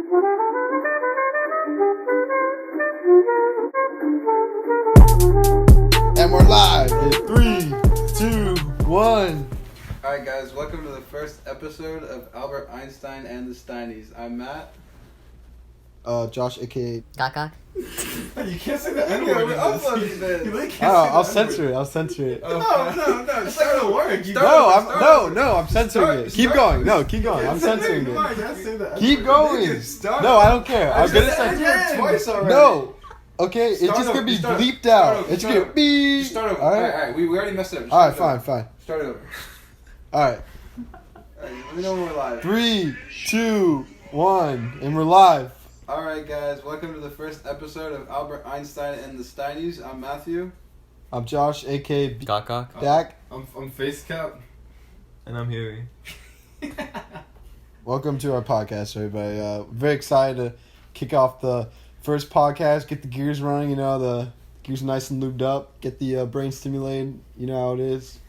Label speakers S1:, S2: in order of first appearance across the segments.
S1: And we're live in 3, 2, 1.
S2: Alright guys, welcome to the first episode of Albert Einstein and The Steinies. I'm Matt.
S1: Josh, aka
S3: Gaga.
S4: You can't say the N-word.
S2: We're uploading this.
S4: You really can't
S1: Oh,
S4: say
S1: I'll
S4: the
S1: censor
S4: N-word.
S1: it. I'll censor it.
S2: No,
S4: It's not gonna work.
S1: I'm censoring it. Keep going. No, keep going. I'm censoring
S4: Come on,
S1: it.
S4: you can't say the
S1: Keep
S4: N-word.
S1: going.
S2: Start.
S1: No, I don't care. I'm gonna
S4: said
S1: censor
S4: N-word twice already.
S1: No. Okay, it's
S2: Start
S1: just
S2: over,
S1: gonna be
S2: start-
S1: bleeped
S2: start
S1: out.
S2: over,
S1: It's
S2: start
S1: gonna
S2: over.
S1: be.
S2: Just start over.
S1: Alright.
S2: Alright, we already messed up. Just
S1: Alright,
S2: start
S1: fine,
S2: over.
S1: fine.
S2: Start over.
S1: Alright.
S2: Alright, let me know when we're live.
S1: 3, 2, 1, and we're live.
S2: Alright guys, welcome to the first episode of Albert Einstein and The Steinies. I'm Matthew.
S1: I'm Josh, aka
S3: Gaga.
S1: Dak.
S4: I'm face cap.
S5: And I'm Huey.
S1: Welcome to our podcast, everybody. Very excited to kick off the first podcast, get the gears running, the gears nice and lubed up, get the brain stimulated, you know how it is.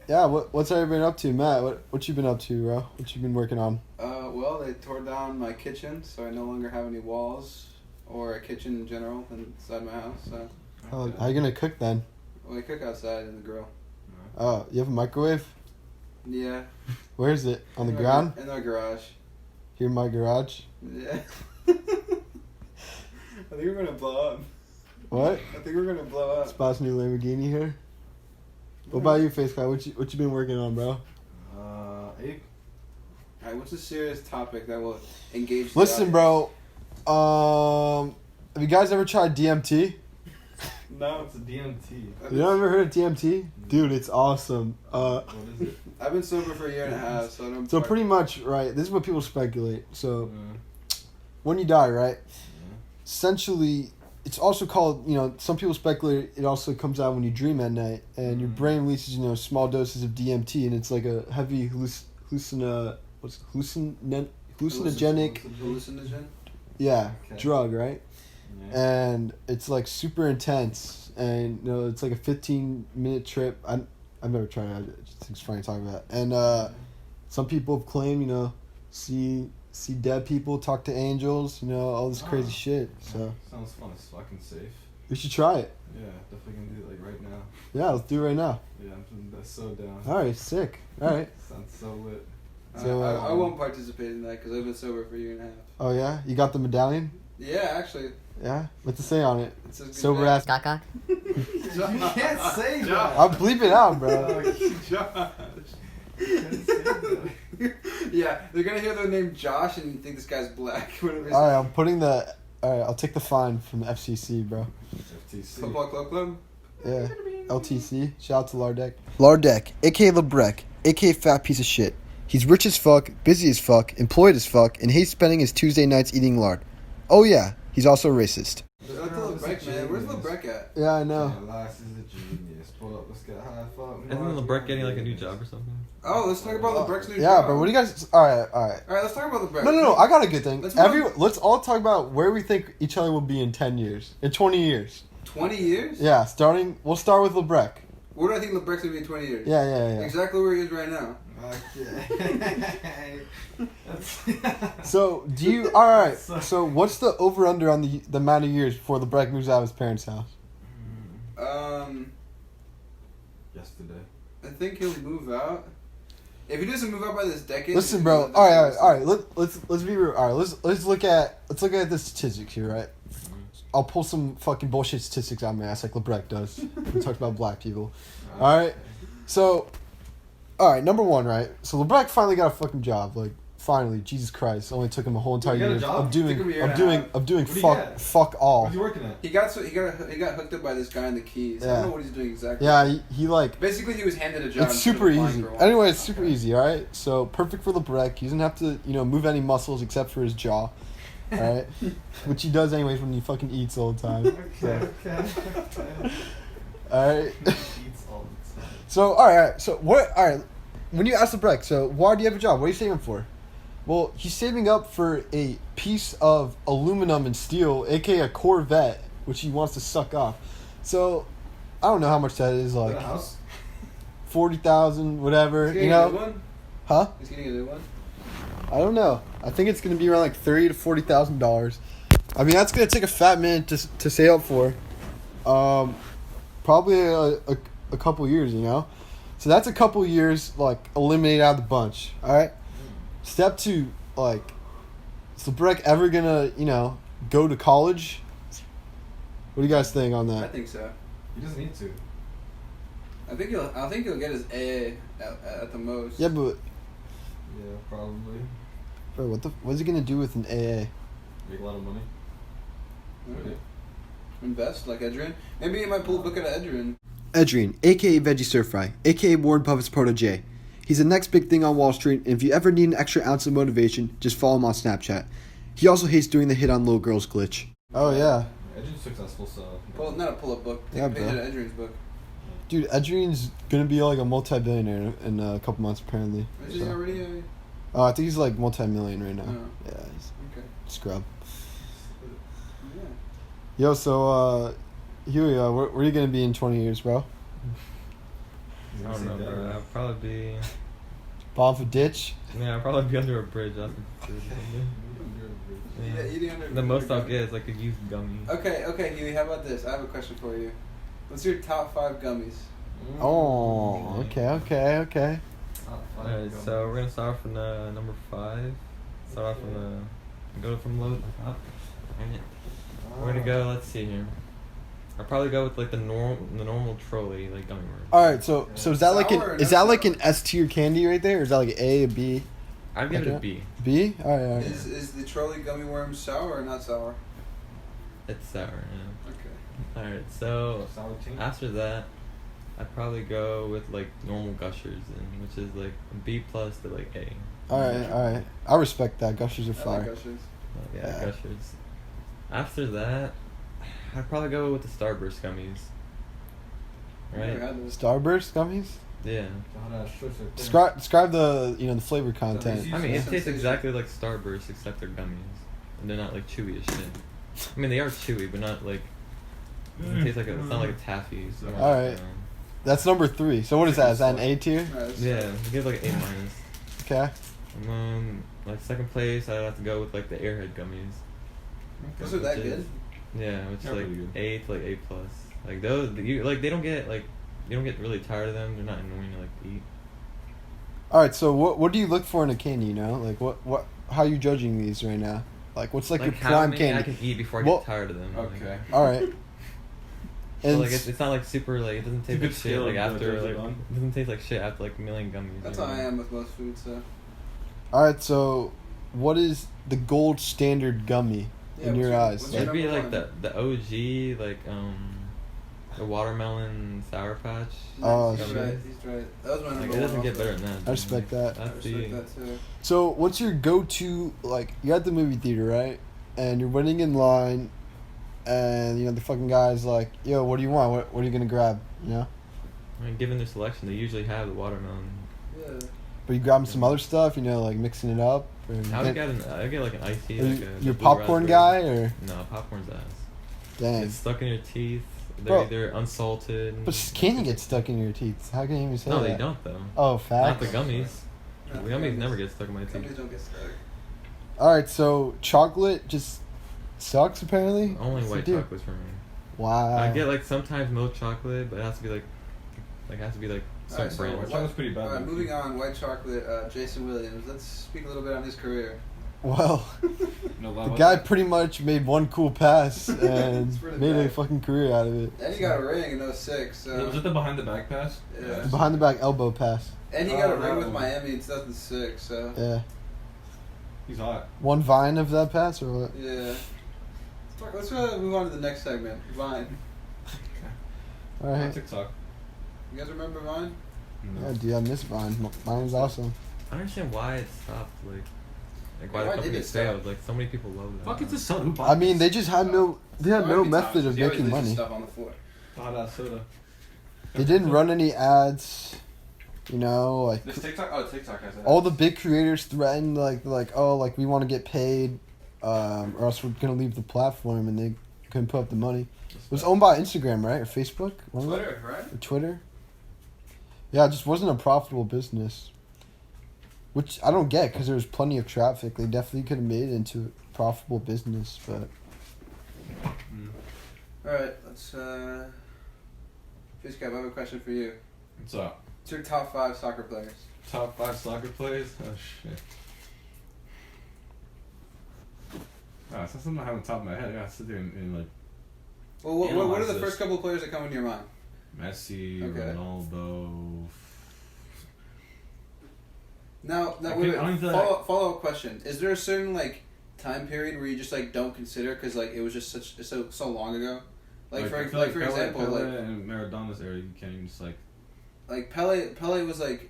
S1: Yeah, what's everybody been up to? Matt, what you been up to, bro? What you been working on?
S2: Well, they tore down my kitchen, so I no longer have any walls or a kitchen in general inside my house. So,
S1: How you gonna cook then?
S2: well, I cook outside in the grill.
S1: Oh, you have a microwave?
S2: Yeah.
S1: Where is it? On the
S2: In my
S1: ground?
S2: In our garage.
S1: Here in my garage?
S2: Yeah. I think we're gonna blow up.
S1: What?
S2: I think we're gonna blow up.
S1: Spot's new Lamborghini here. What about you, Face Guy? What you been working on, bro?
S4: Ape.
S2: Alright, what's a serious topic that will engage the
S1: Listen,
S2: audience?
S1: bro. Have you guys ever tried DMT?
S4: No, it's a DMT.
S1: You ever heard of DMT? Dude, it's awesome.
S4: What is it?
S2: I've been sober for a year and a half, so I don't.
S1: So pretty much, right, this is what people speculate. So, when you die, right, essentially, it's also called, some people speculate it also comes out when you dream at night, and your brain releases, small doses of DMT, and it's like a heavy hallucinogenic,
S2: Hallucinogen?
S1: yeah,
S4: Okay.
S1: drug, right?
S4: Yeah.
S1: And it's like super intense, and it's like a 15-minute trip. I've never tried it. I just think it's funny talking about it. And some people have claimed, see dead people, talk to angels, all this crazy shit. So
S4: Sounds fun. It's fucking safe.
S1: we should try it.
S4: Yeah, definitely gonna do it like right now.
S1: Yeah, let's do it right now.
S4: Yeah, that's so down.
S1: All right, sick. All right.
S4: Sounds so lit.
S1: So,
S2: I won't participate in that because I've been sober for a year and a half.
S1: Oh yeah, you got the medallion?
S2: Yeah, actually.
S1: Yeah. What's it say on it?
S2: It's a good
S1: Sober
S2: name.
S1: ass.
S3: Gaga.
S4: You can't say that.
S1: I'll bleep it out, bro.
S2: Yeah, they're gonna hear the name Josh and think this guy's black. Whatever.
S1: All right, I'm putting the. All right, I'll take the fine from the FCC, bro.
S4: FTC.
S2: Football Club.
S1: Yeah. LTC. Shout out to Lardec. Lardec, aka Labrec, aka fat piece of shit. He's rich as fuck, busy as fuck, employed as fuck, and hates spending his Tuesday nights eating lard. Oh yeah, he's also racist.
S2: Shout out to Labrec, man. Where's Labrec at?
S1: Yeah, I know.
S4: Yeah, Lass is a genius. Pull up, let's get high. Fuck.
S5: Isn't Labrec getting like a new job or something?
S2: Oh, let's talk about Labrec's new
S1: Yeah,
S2: job.
S1: but what do you guys? All right.
S2: Alright, let's talk about Labrec.
S1: No. I got a good thing.
S2: Let's
S1: Let's all talk about where we think each other will be in 10 years, in 20 years.
S2: 20 years?
S1: Yeah, we'll start with Labrec.
S2: Where do I think Labrec's gonna be in 20 years?
S1: Yeah.
S2: Exactly where he is right now.
S4: Okay.
S1: So all right? So what's the over under on the amount of years before Labrec moves out of his parents' house?
S4: Yesterday.
S2: I think he'll move out. If he doesn't move out by this decade.
S1: Listen, bro. All right. Let's be real. All right. Let's look at the statistics here, right? I'll pull some fucking bullshit statistics out of my ass like Labrec does. We talked about black people. All right. So, all right. Number one, right? So Labrec finally got a fucking job. Like, finally, Jesus Christ! It only took him a whole entire
S4: He got a
S1: year
S4: job?
S1: of doing
S2: Took him a year and a half.
S4: What do you get?
S1: fuck all.
S4: Where's he working at?
S2: He got hooked up by this guy in the Keys. I
S1: Yeah.
S2: don't know what he's doing exactly.
S1: Yeah, he like.
S2: Basically, he was handed a job.
S1: It's
S2: instead of
S1: super
S2: applying
S1: easy.
S2: for one.
S1: Anyway, it's super easy, alright? So, perfect for Labrec. He doesn't have to, move any muscles except for his jaw. Alright? Which he does anyways when he fucking eats all the time.
S4: Okay.
S1: Alright?
S4: Eats all the time.
S1: So, alright. So, alright. When you ask Labrec, so why do you have a job? What are you saving for? Well, he's saving up for a piece of aluminum and steel, aka a Corvette, which he wants to suck off. So, I don't know how much that is, like
S4: house?
S1: 40,000, whatever,
S2: He's getting a new one?
S1: Huh?
S2: He's getting a new one?
S1: I don't know. I think it's gonna be around like $30,000 to $40,000. I mean, that's gonna take a fat minute to save up for. Probably a couple years, you know. So that's a couple years like eliminated out of the bunch. All right. Step 2, like, is Labrec ever gonna, you know, go to college? What do you guys think on
S2: I
S1: that?
S2: think so.
S4: He doesn't need to.
S2: I think he'll get his AA at the most.
S1: Yeah, but
S4: Yeah, probably.
S1: bro, what's he gonna do with an AA?
S4: Make a lot of money.
S2: Okay. Invest like Edrienne. Maybe he might pull a book out of Edrienne.
S1: Edrienne, aka Veggie Stir Fry, aka Warren Buffett's protege. He's the next big thing on Wall Street, and if you ever need an extra ounce of motivation, just follow him on Snapchat. He also hates doing the hit on little girls glitch. Oh yeah.
S4: Edrienne's successful, so.
S2: Not a pull-up book. Take
S1: Yeah,
S2: a page
S1: bro.
S2: out of Edrienne's book.
S1: Dude, Edrienne's gonna be like a multi-billionaire in a couple months apparently.
S2: Is he
S1: So-
S2: already?
S1: I think he's like multi-million right now.
S2: Oh.
S1: Yeah, he's
S2: Okay.
S1: scrub.
S2: Yeah.
S1: Yo, so Huey, where are you gonna be in 20 years, bro?
S5: I don't know, bro. I'll probably be.
S1: Bomb a ditch?
S5: Yeah, I'll probably be under a bridge. That's
S2: Yeah, eating under.
S5: The most I'll get is like a used gummy.
S2: Okay, Huey. How about this? I have a question for you. What's your top 5 gummies?
S1: Oh, okay.
S5: Alright, so we're gonna start from the number 5. Start off from go from low to top. Alright. We're gonna go. Let's see here. I'll probably go with like the normal trolley like gummy worms.
S1: All right, so is that like
S2: Sour or
S1: is
S2: no
S1: that like
S2: sour?
S1: an S tier candy right there, or is that like an A, a B?
S5: I'd give it a
S1: Okay.
S5: B.
S1: B? All right.
S2: Is the trolley gummy worm sour or not sour?
S5: It's sour. Yeah.
S2: Okay.
S5: All right. So
S4: Sour tea?
S5: after that, I'd probably go with like normal Gushers, which is like a B plus to like A.
S1: All right. I respect that. Gushers are
S2: I like
S1: fire.
S2: Gushers.
S5: Yeah,
S1: Yeah.
S5: Gushers. After that, I'd probably go with the Starburst gummies.
S2: I've never
S5: Right?
S2: had those.
S1: Starburst gummies.
S5: Yeah.
S1: Describe the the flavor content.
S5: I mean, it tastes
S2: Sensation.
S5: exactly like Starburst except they're gummies, and they're not like chewy as shit. I mean, they are chewy, but not like. It tastes like it's not like a taffy. So
S1: Alright. That's number 3. So what is that? Is that an A tier?
S2: Alright, let's
S5: Yeah,
S2: start.
S5: give it like an A minus.
S1: Okay.
S5: And then like second place, I'd have to go with like the Airhead gummies.
S2: Those are that
S5: Which is-
S2: good?
S5: Yeah, which is
S4: They're
S5: like
S4: pretty good.
S5: A to like A plus. Like those, they don't get like you don't get really tired of them. They're not annoying to like eat.
S1: All right. So what do you look for in a candy? You know, like what how are you judging these right now? Like what's like your
S5: how
S1: prime
S5: many
S1: candy?
S5: I can eat before I
S1: Well-
S5: get tired of them.
S2: Okay.
S1: All right.
S5: So
S1: And
S5: like it's not like super like it doesn't
S4: It's a
S5: taste
S4: good
S5: like shit
S4: skill
S5: like
S4: to
S5: after
S4: judge
S5: like
S4: it on.
S5: it doesn't taste like shit after like a million gummies.
S2: That's
S5: you
S2: how
S5: know?
S2: I am with most food, so.
S1: all right. So what is the gold standard gummy
S2: Yeah,
S1: in
S2: what's
S1: your
S2: your-
S1: eyes?
S2: what's
S5: It'd be
S2: number
S5: like
S2: one?
S5: the OG like the watermelon sour patch.
S1: Oh,
S2: he's
S1: shit.
S2: right. He's right. That was my number
S5: Like
S2: one.
S5: it doesn't get
S2: also.
S5: better than that.
S1: I respect that.
S2: I
S5: That's
S2: respect
S5: the
S2: that too.
S1: So what's your go-to, like, you're at the movie theater, right? And you're waiting in line, and, you know, the fucking guy's like, yo, what do you want? What are you going to grab, you know?
S5: I mean, given their selection, they usually have the watermelon.
S2: Yeah.
S1: But you grabbing some other stuff, you know, like mixing it up? Or
S5: I would get like an icy.
S1: are
S5: Like
S1: you,
S5: a
S1: you're a
S5: blue
S1: popcorn
S5: raspberry.
S1: guy, or?
S5: No, popcorn's ass.
S1: Dang.
S5: It's stuck in your teeth.
S1: Bro.
S5: They're unsalted.
S1: But candy gets stuck in your teeth. How can you even say
S5: No,
S1: that?
S5: they don't though.
S1: Oh,
S5: Not
S1: facts?
S5: the gummies.
S2: No,
S5: The gummies never get stuck in my
S2: Gummies
S5: teeth.
S2: don't get stuck.
S1: Alright, so chocolate just sucks, apparently?
S5: Only
S1: What's
S5: white
S1: the deal?
S5: chocolates for me.
S1: Wow.
S5: I get like sometimes milk chocolate, but it has to be like some
S2: Alright, so
S5: brand.
S4: White chocolate's pretty bad,
S2: Alright,
S4: though.
S2: moving on. White chocolate. Jason Williams. Let's speak a little bit on his career.
S1: Well,
S4: No
S1: the
S4: love.
S1: guy pretty much made one cool pass and
S2: It's pretty
S1: made a
S2: bad.
S1: fucking career out of it.
S2: And he got a ring in 06. So.
S4: Was it the behind the back pass?
S2: Yeah.
S1: Behind the back elbow pass.
S2: And he got a
S4: Oh,
S2: ring
S4: that
S2: with
S4: one.
S2: Miami in 2006. So.
S1: Yeah.
S4: He's hot.
S1: One vine of that pass or what?
S2: Yeah. Let's move on to the next segment. Vine.
S4: On
S1: Alright.
S4: TikTok.
S2: You guys remember Vine?
S1: Yeah, dude, I miss Vine. Vine was awesome.
S5: I don't understand why it stopped. Like why
S2: Why
S5: the
S2: did
S5: company
S2: it stop?
S5: failed. Like so many people love that.
S4: Fuck, it's a soda. Who bought
S1: I mean,
S4: this?
S1: they just had no
S2: Already
S1: method
S2: times.
S1: of
S2: He always
S1: making
S2: leaves
S1: money.
S2: Stuff on the floor.
S4: Hot ass soda.
S1: They didn't run any ads. You know, like
S4: This TikTok? Oh, TikTok has that.
S1: all the big creators threatened like oh like we want to get paid, or else we're gonna leave the platform, and they couldn't put up the money. It was owned by Instagram, right, or Facebook, one of them?
S2: Twitter, right?
S1: Or Twitter. Yeah, it just wasn't a profitable business. which I don't get because there was plenty of traffic. They definitely could have made it into a profitable business, but.
S2: Alright, let's, Fish Cap, I have a question for you.
S4: What's up?
S2: What's your top 5 soccer players?
S4: Top 5 soccer players? Oh, shit. Oh, it's not something I have on top of my head. I gotta sit there and like,
S2: Well, what are
S4: analyze
S2: the
S4: this.
S2: first couple of players that come into your mind?
S4: Messi,
S2: Okay.
S4: Ronaldo.
S2: Now,
S4: I
S2: wait,
S4: don't feel like-
S2: follow-up question. Is there a certain, like, time period where you just, like, don't consider because, like, it was just so long ago? Like,
S4: I
S2: for
S4: feel
S2: for
S4: Pele,
S2: example,
S4: Pele
S2: like...
S4: and Maradona's era, you can't even just like.
S2: Pele was, like...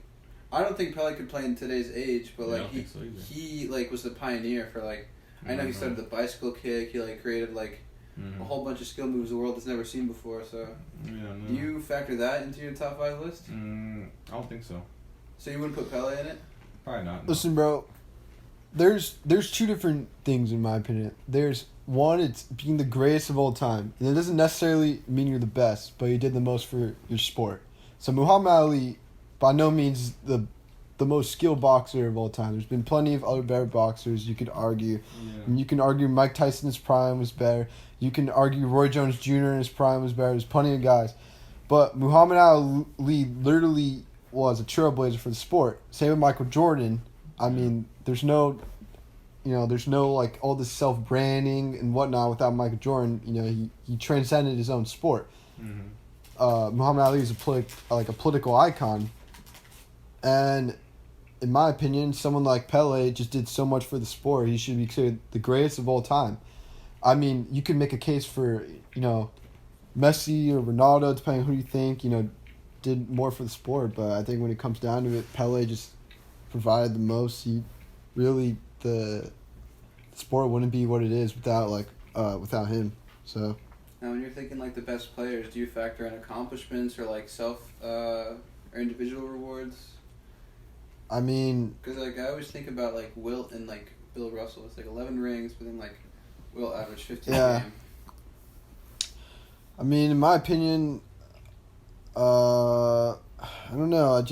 S2: I don't think Pele could play in today's age, but,
S4: Yeah, I
S2: like,
S4: don't think so either.
S2: he, like, was the pioneer for, like... I know he started the bicycle kick. He, like, created, like, a whole bunch of skill moves the world has never seen before, so...
S4: Yeah, no.
S2: Do you factor that into your top 5 list?
S4: I don't think so.
S2: So you wouldn't put Pele in it?
S4: Probably not. No.
S1: Listen, bro. There's 2 different things in my opinion. There's one, it's being the greatest of all time, and it doesn't necessarily mean you're the best, but you did the most for your sport. So Muhammad Ali, by no means the most skilled boxer of all time. There's been plenty of other better boxers you could argue.
S4: Yeah.
S1: And you can argue Mike Tyson's prime was better. You can argue Roy Jones Jr. in his prime was better. There's plenty of guys. But Muhammad Ali literally was a trailblazer for the sport. Same with Michael Jordan. I mean, there's no like all this self-branding and whatnot without Michael Jordan. You know, he transcended his own sport. Muhammad Ali is a political icon. And in my opinion, someone like Pele just did so much for the sport. He should be considered the greatest of all time. I mean, you could make a case for, Messi or Ronaldo, depending on who you think, did more for the sport. But I think when it comes down to it, Pele just provided the most. The sport wouldn't be what it is without him. So.
S2: Now, when you're thinking, like, the best players, do you factor in accomplishments or, like, or individual rewards?
S1: I mean...
S2: Because, like, I always think about, like, Wilt and, like, Bill Russell. It's, like, 11 rings, but then, like, Wilt averaged 15 a game.
S1: I mean, in my opinion, I don't know.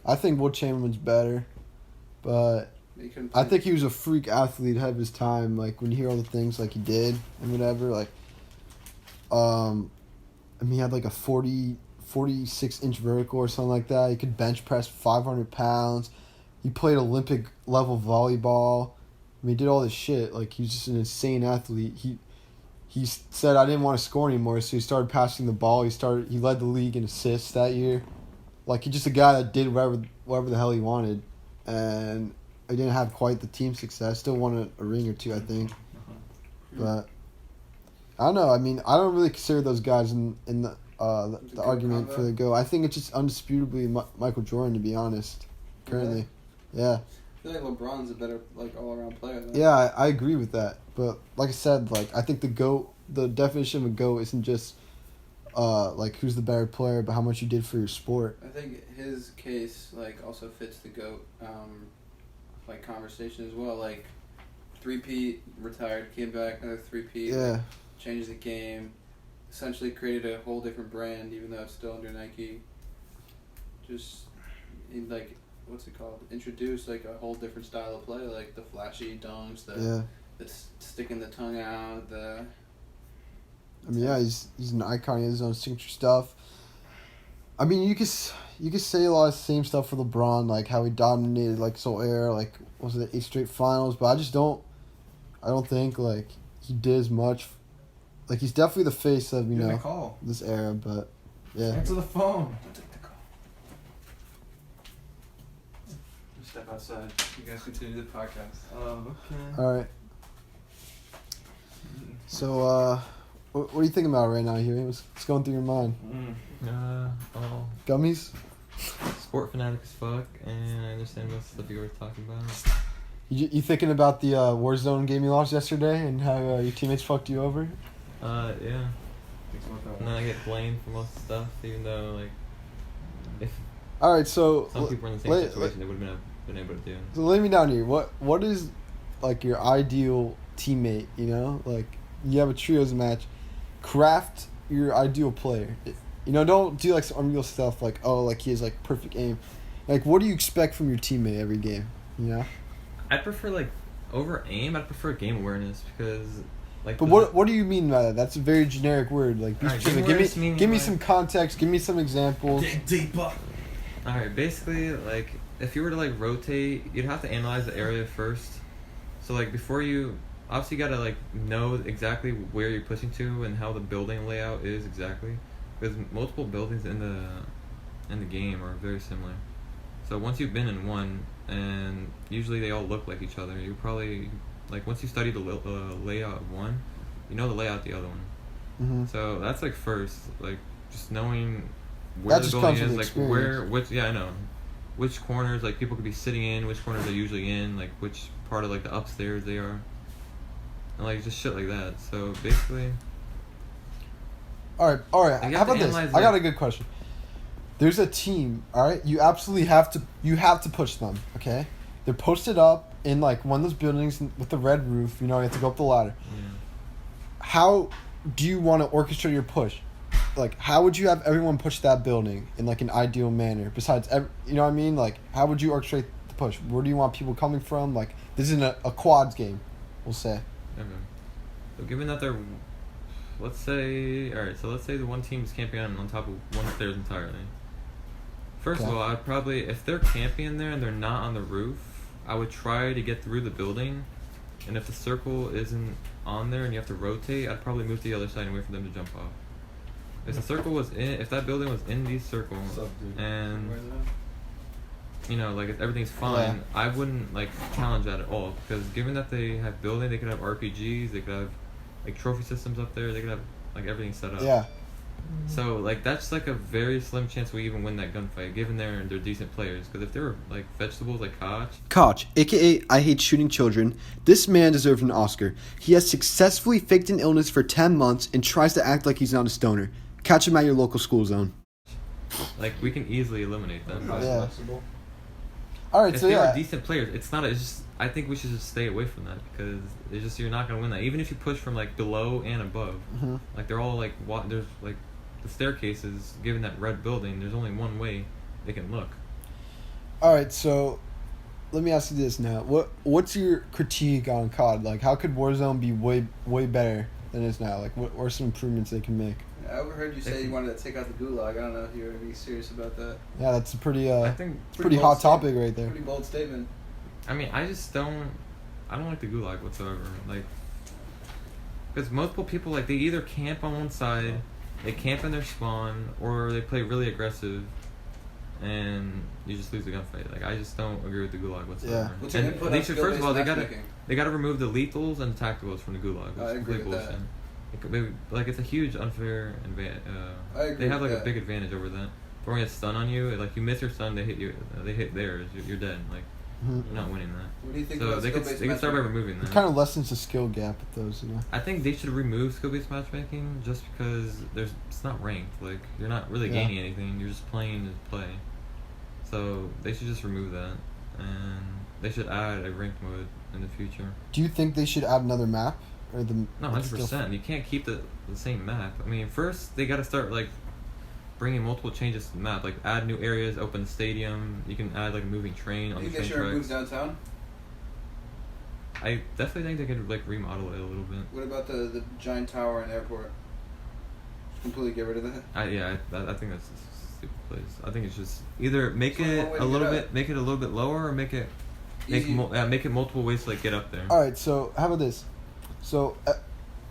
S1: I think Wilt Chamberlain's better. But I think he was a freak athlete ahead of his time. Like, when you hear all the things, like, he did and whatever, like... he had, like, a 46-inch vertical or something like that. He could bench press 500 pounds. He played Olympic-level volleyball. He did all this shit. Like, he was just an insane athlete. He said, I didn't want to score anymore, so he started passing the ball. He led the league in assists that year. Like, he's just a guy that did whatever the hell he wanted. And he didn't have quite the team success. Still won a ring or 2, I think. But I don't know. I mean, I don't really consider those guys in the argument for the GOAT. I think it's just undisputably Michael Jordan, to be honest. Currently, yeah.
S2: I feel like LeBron's a better, like, all-around player. Though.
S1: Yeah, I agree with that. But like I said, like, I think the definition of a GOAT isn't just like who's the better player, but how much you did for your sport.
S2: I think his case, like, also fits the GOAT like conversation as well. Like, 3-peat, retired, came back, another 3-peat.
S1: Yeah.
S2: Like, changed the game, essentially created a whole different brand, even though it's still under Nike. Just, like, what's it called? Introduced, like, a whole different style of play, like the flashy dunks, the sticking the tongue out,
S1: I mean, yeah, he's an icon. He has his own signature stuff. I mean, you could say a lot of the same stuff for LeBron, like how he dominated, like, Soul Air, like, was it 8 straight finals? But I don't think, like, he did as much. Like, he's definitely the face of, this era, but, yeah.
S4: Answer the phone.
S2: Don't take the call. Step outside. You guys continue the podcast.
S4: Oh, okay.
S1: All right. So, what are you thinking about right now, Huey? What's going through your mind? Gummies?
S5: Sport fanatic as fuck, and I understand most of the stuff you were talking about.
S1: You thinking about the Warzone game you lost yesterday and how your teammates fucked you over?
S5: Yeah. And then I get blamed for most of the stuff, even though, like, if
S1: all right, so
S5: some people were in the same situation, they would have been able to do.
S1: So lay me down here. What is, like, your ideal teammate? Like, you have a trios match. Craft your ideal player. Don't do, like, some unreal stuff like, oh, like, he has, like, perfect aim. Like, what do you expect from your teammate every game? You know.
S5: I prefer like over aim. I prefer game awareness because like.
S1: But what do you mean by that? That's a very generic word. Like, be
S5: Alright,
S1: specific.
S5: game awareness meaning,
S1: Give me
S5: like-
S1: some context. Give me some examples.
S3: Dig deeper.
S5: All right, basically, like if you were to like rotate, you'd have to analyze the area first. So like before you, obviously, you gotta like know exactly where you're pushing to and how the building layout is exactly, because multiple buildings in the game are very similar. So once you've been in one, and usually they all look like each other, you probably like once you study the layout of one, you know the layout of the other one.
S1: Mm-hmm.
S5: So that's like first, like just knowing where
S1: That
S5: the
S1: just
S5: building
S1: comes with
S5: is, like
S1: experience.
S5: I know, which corners like people could be sitting in, which corners they're usually in, like which part of like the upstairs they are, and like just shit like that. So basically,
S1: All right.
S5: Like, you
S1: How
S5: have to
S1: about this?
S5: analyze,
S1: I got
S5: like-
S1: a good question. There's a team. All right. You absolutely have to. You have to push them. Okay. They're posted up in like one of those buildings with the red roof. You know, you have to go up the ladder.
S5: yeah.
S1: How do you want to orchestrate your push? Like, how would you have everyone push that building in like an ideal manner? Besides, you know what I mean? Like, how would you orchestrate the push? Where do you want people coming from? Like, this isn't a quads game, we'll say.
S5: Okay. So given that they're, let's say the one team is camping on top of one stairs entirely. First of
S1: Okay.
S5: all, I'd probably, if they're camping in there and they're not on the roof, I would try to get through the building, and if the circle isn't on there and you have to rotate, I'd probably move to the other side and wait for them to jump off. If the circle was if that building was in these circles,
S3: What's up, dude?
S5: and
S2: Where's that?
S5: you know, like if everything's fine,
S1: Yeah.
S5: I wouldn't like challenge that at all, because given that they have building, they could have RPGs, they could have like trophy systems up there, they could have like everything set up.
S1: Yeah.
S5: So like that's like a very slim chance we even win that gunfight, given they're decent players. Because if they were like vegetables like Kotch,
S1: Kotch, aka I hate shooting children, this man deserves an Oscar. He has successfully faked an illness for 10 months and tries to act like he's not a stoner. Catch him at your local school zone.
S5: like we can easily eliminate them.
S3: Nice,
S1: Yeah.
S3: flexible.
S1: Alright,
S5: If
S1: so
S5: they
S1: yeah.
S5: are decent players, it's not. It's just I think we should just stay away from that, because it's just you're not gonna win that. Even if you push from like below and above,
S1: Mhm.
S5: like they're all like there's like the staircases. Given that red building, there's only one way they can look.
S1: Alright, so let me ask you this now. What's your critique on COD? Like, how could Warzone be way better than it is now? Like, what are some improvements they can make?
S2: I overheard you say you wanted to take out the gulag. I don't know if you're gonna be serious about that.
S1: Yeah, that's a pretty
S5: I think.
S1: pretty
S2: bold
S1: hot
S2: statement.
S1: topic right there.
S2: Pretty bold statement.
S5: I mean, I don't like the gulag whatsoever. Like, because multiple people like they either camp on one side, they camp in their spawn, or they play really aggressive, and you just lose the gunfight. Like, I just don't agree with the gulag whatsoever.
S1: Yeah.
S2: What's your
S5: And
S2: input
S5: they
S2: on
S5: should first of all
S2: skill-based
S5: they gotta remove the lethals and the tacticals from the gulag. Which
S2: I
S5: is
S2: agree
S5: complete
S2: with that.
S5: bullshit. Like it's a huge unfair advantage.
S2: I agree
S5: They have like
S2: with
S5: a
S2: that.
S5: big advantage over that. Throwing a stun on you, like you miss your stun, they hit you. They hit theirs. You're dead. Like
S1: Mhm.
S5: you're not winning that.
S2: What do you think
S5: So
S2: about
S5: they could
S2: skill-based
S5: start by
S2: matchmaking?
S5: removing
S1: It
S5: that.
S1: kind of lessens the skill gap with those, you know.
S5: I think they should remove skill-based matchmaking just because it's not ranked. Like you're not really
S1: Yeah.
S5: gaining anything. You're just playing to play. So they should just remove that, and they should add a ranked mode in the future.
S1: Do you think they should add another map, or the?
S5: No, 100%. You can't keep the same map. I mean, first they got to start like bringing multiple changes to the map. Like add new areas, open the stadium. You can add like a moving train on
S2: You
S5: the
S2: think
S5: train
S2: they should remove
S5: tracks.
S2: downtown?
S5: I definitely think they could like remodel it a little bit.
S2: What about the giant tower and airport? Just completely get rid of that.
S5: I think that's a stupid place. I think it's just either make
S2: There's only
S5: it
S2: one way
S5: a
S2: to
S5: little
S2: get
S5: bit,
S2: up.
S5: make it a little bit lower, or make it
S2: Easy.
S5: make it multiple ways to like get up there.
S1: All right, so how about this? So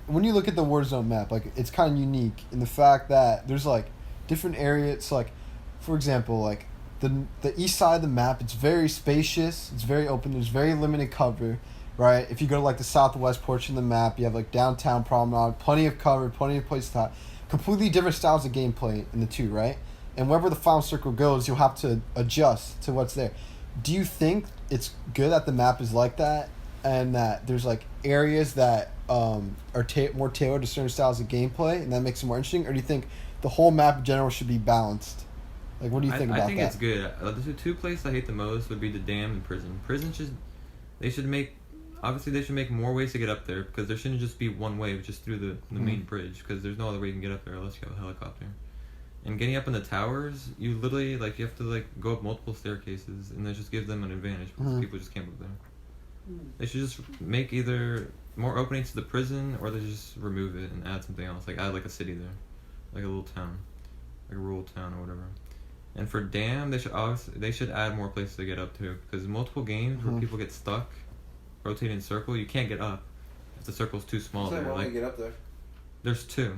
S1: when you look at the Warzone map, like it's kind of unique in the fact that there's like different areas. Like, for example, like the east side of the map, it's very spacious, it's very open. There's very limited cover, right? If you go to like the southwest portion of the map, you have like downtown promenade, plenty of cover, plenty of place to hide. Completely different styles of gameplay in the two, right? And wherever the final circle goes, you'll have to adjust to what's there. Do you think it's good that the map is like that, and that there's like areas that are more tailored to certain styles of gameplay, and that makes it more interesting? Or do you think the whole map in general should be balanced? Like, what do you think about that?
S5: I think it's good. The two places I hate the most would be the dam and prison. Prison should make more ways to get up there, because there shouldn't just be one way just through the main bridge, because there's no other way you can get up there unless you have a helicopter. And getting up in the towers, you literally, like, you have to, like, go up multiple staircases, and that just gives them an advantage, because people just can't move there. They should just make either more openings to the prison, or they just remove it and add something else. Like, add, like, a city there. Like a little town. Like a rural town or whatever. And for dam, they should add more places to get up to, because multiple games where people get stuck, rotating in circle, you can't get up if the circle's too small.
S2: So
S5: there.
S2: why
S5: Like,
S2: don't you get up there?
S5: there's two.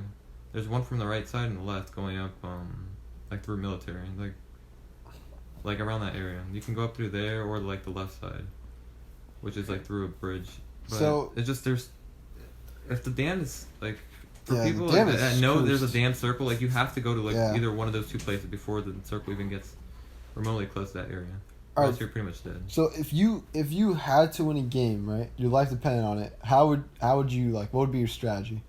S5: There's one from the right side and the left going up, like through military, like around that area. You can go up through there or like the left side, which is like through a bridge. But
S1: So
S5: it's just if the dam is like for
S1: Yeah,
S5: people
S1: the dam
S5: like,
S1: is
S5: that know there's a
S1: cursed.
S5: dam circle, like you have to go to like
S1: Yeah.
S5: either one of those two places before the circle even gets remotely close to that area.
S1: All
S5: Or
S1: right.
S5: else you're pretty much dead.
S1: So if you had to win a game, right, your life depended on it, how would you like? What would be your strategy?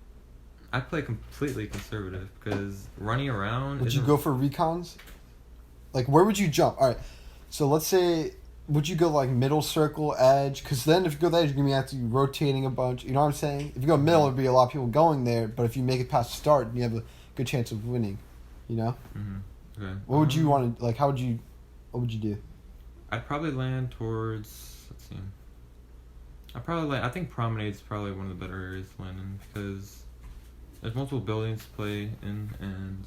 S5: I play completely conservative because running around.
S1: Would you
S5: isn't-
S1: go for recons? Like, where would you jump? All right. So let's say, would you go like middle circle edge? Because then if you go the edge, you're gonna have to be rotating a bunch. You know what I'm saying? If you go middle, it'd be a lot of people going there. But if you make it past the start, you have a good chance of winning. You know?
S5: Okay.
S1: What would you want to like? What would you do?
S5: I'd probably land towards. Let's see. I think Promenade's probably one of the better areas to land in because there's multiple buildings to play in, and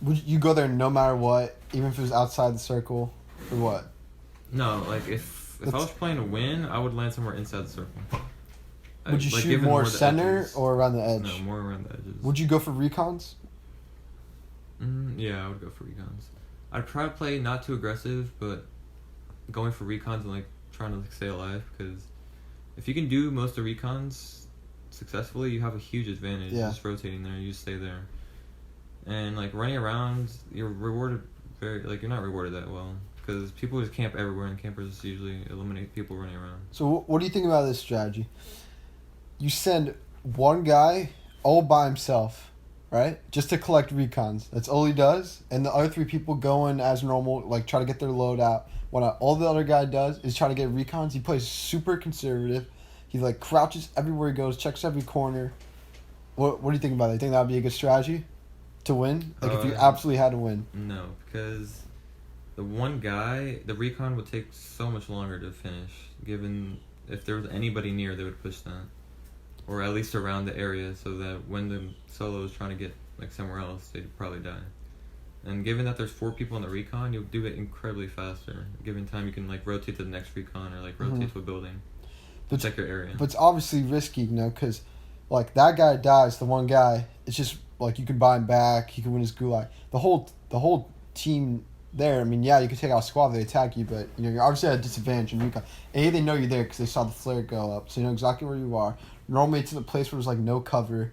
S1: Would you go there no matter what, even if it was outside the circle, or what?
S5: no, like if I was playing to win, I would land somewhere inside the circle.
S1: Would you
S5: Like,
S1: shoot
S5: given
S1: more
S5: the
S1: center
S5: edges.
S1: or around the edge?
S5: No, more around the edges.
S1: Would you go for recons?
S5: Yeah, I would go for recons. I'd try to play not too aggressive, but going for recons and like trying to like stay alive because if you can do most of recons successfully, you have a huge advantage.
S1: Yeah.
S5: Just rotating there, you just stay there, and like running around, you're rewarded you're not rewarded that well because people just camp everywhere, and campers usually eliminate people running around.
S1: So what do you think about this strategy? You send one guy all by himself, right? Just to collect recons. That's all he does. And the other three people go in as normal, like try to get their load out. What all the other guy does is try to get recons. He plays super conservative. He like crouches everywhere he goes, checks every corner. What do you think about it? You think that would be a good strategy to win? Like if you absolutely had to win.
S5: No, because the one guy, the recon would take so much longer to finish. Given if there was anybody near, they would push that, or at least around the area, so that when the solo is trying to get like somewhere else, they'd probably die. And given that there's 4 people in the recon, you'll do it incredibly faster. Given time, you can like rotate to the next recon or like rotate to a building.
S1: But
S5: Check your area.
S1: But it's obviously risky, you know, because like that guy dies, the one guy. It's just like you could buy him back. He could win his gulag. The whole team there. I mean, yeah, you could take out a squad if they attack you, but you know you're obviously at a disadvantage in recon. A, they know you're there because they saw the flare go up, so you know exactly where you are. Normally, it's in a place where there's like no cover.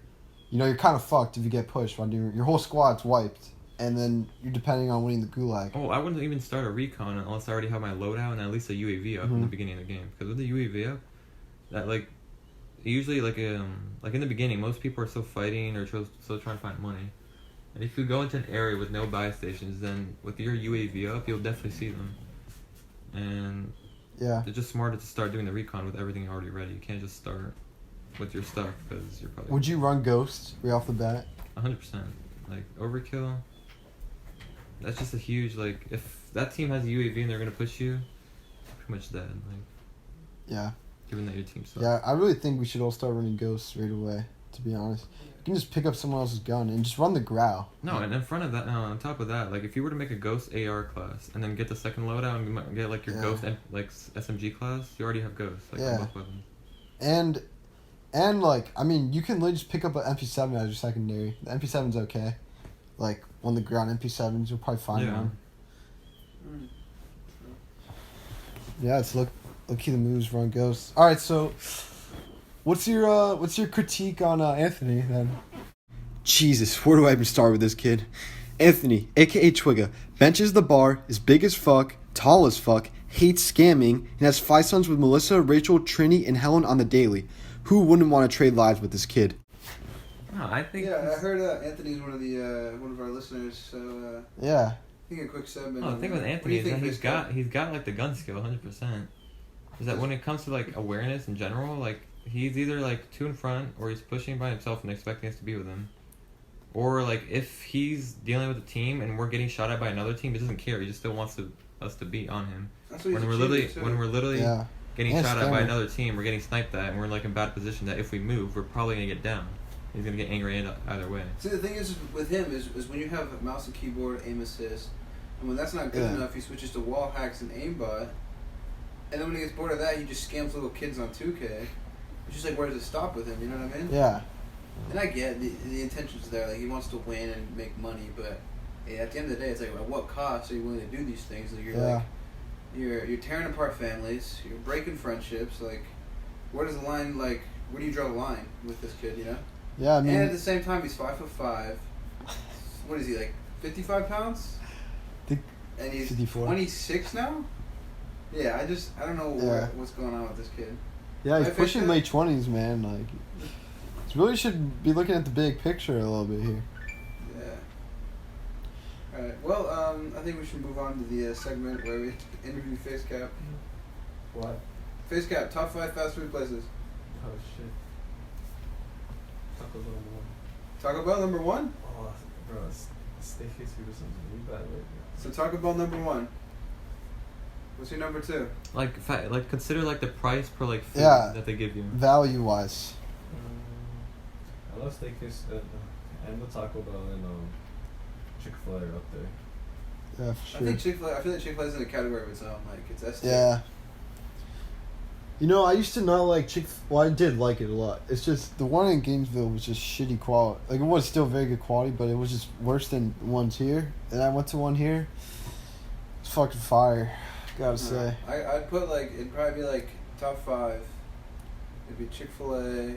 S1: You know, you're kind of fucked if you get pushed. Your whole squad's wiped, and then you're depending on winning the gulag.
S5: Oh, I wouldn't even start a recon unless I already have my loadout and at least a UAV up in the beginning of the game. Because with the UAV up, that like usually like in the beginning, most people are still fighting or still trying to find money. And if you go into an area with no buy stations, then with your UAV up, you'll definitely see them. And
S1: Yeah.
S5: it's just smarter to start doing the recon with everything already ready. You can't just start with your stuff because you're probably.
S1: Would you run Ghost right off the bat?
S5: 100%. Like overkill. That's just a huge like. If that team has a UAV and they're gonna push you, you're pretty much dead. Like.
S1: Yeah.
S5: Given that your team sucks.
S1: Yeah, I really think we should all start running Ghosts right away, to be honest. You can just pick up someone else's gun and just run the growl.
S5: No, and in front of that, on top of that, like if you were to make a Ghost AR class and then get the second loadout and you might get like your Ghost like SMG class, you already have Ghost like on both weapons.
S1: And like, I mean, you can literally just pick up an MP7 as your secondary. The MP7's okay. Like, on the ground MP7s, you'll probably find one. Yeah, it's look key the moves run Ghosts. All right, so what's your critique on Anthony then? Jesus, where do I even start with this kid? Anthony, aka Twigga, benches the bar, is big as fuck, tall as fuck, hates scamming, and has 5 sons with Melissa, Rachel, Trini, and Helen on the daily. Who wouldn't want to trade lives with this kid?
S5: No, I think.
S2: Yeah, I heard Anthony's one of our listeners. So
S1: Yeah.
S2: I think a quick segment.
S5: Oh, the thing with Anthony is that he's got like the gun skill 100%. Is that when it comes to like awareness in general, like he's either like too in front or he's pushing by himself and expecting us to be with him. Or like if he's dealing with a team and we're getting shot at by another team, he doesn't care. He just still wants us to beat on him.
S2: That's what
S5: When
S2: he's
S5: we're literally
S1: Yeah.
S5: getting
S1: And
S5: shot at by
S1: scammer.
S5: another team, we're getting sniped at, and we're like in bad position that if we move, we're probably gonna get down. He's gonna get angry either way.
S2: See, the thing is with him is when you have a mouse and keyboard, aim assist, and when that's not good
S1: Yeah.
S2: enough, he switches to wall hacks and aimbot. And then when he gets bored of that, he just scams little kids on 2K. It's just like, where does it stop with him? You know what I mean?
S1: Yeah.
S2: And I get the intentions there. Like, he wants to win and make money, but at the end of the day, it's like, at what cost are you willing to do these things? Like, you're tearing apart families. You're breaking friendships. Like, where does the line, like, where do you draw the line with this kid, you know?
S1: Yeah, I mean...
S2: And at the same time, he's 5'5". What is he, like, 55 pounds?
S1: think
S2: And he's
S1: 54.
S2: 26 now? Yeah, I don't know
S1: Yeah.
S2: what's going on with this kid.
S1: Yeah, he's
S2: I think
S1: pushing
S2: that-
S1: late 20s, man. Like, he really should be looking at the big picture a little bit here.
S2: Yeah. Alright, well, I think we should move on to the segment where we interview Face Cap.
S3: What?
S2: Face Cap, top 5 fast food places.
S3: Oh shit. Taco Bell one.
S2: Taco Bell number 1?
S3: Oh, bro, Steakhouse food or something really bad right now.
S2: So Taco Bell number 1. What's your number 2?
S5: Like consider like the price per like food
S1: Yeah.
S5: that they give you.
S1: Value-wise.
S3: I love Steakhouse and the Taco Bell and Chick-fil-A are up there.
S1: Yeah, for sure.
S2: I think Chick-fil-A, I feel like Chick-fil-A is in a category of its own. Like, it's S tier.
S1: Yeah. You know, I used to not like Well, I did like it a lot. It's just the one in Gainesville was just shitty quality. Like, it was still very good quality, but it was just worse than ones here. And I went to one here. It's fucking fire, gotta say.
S2: I'd put, like, it'd probably be, like, top 5. It'd be Chick-fil-A.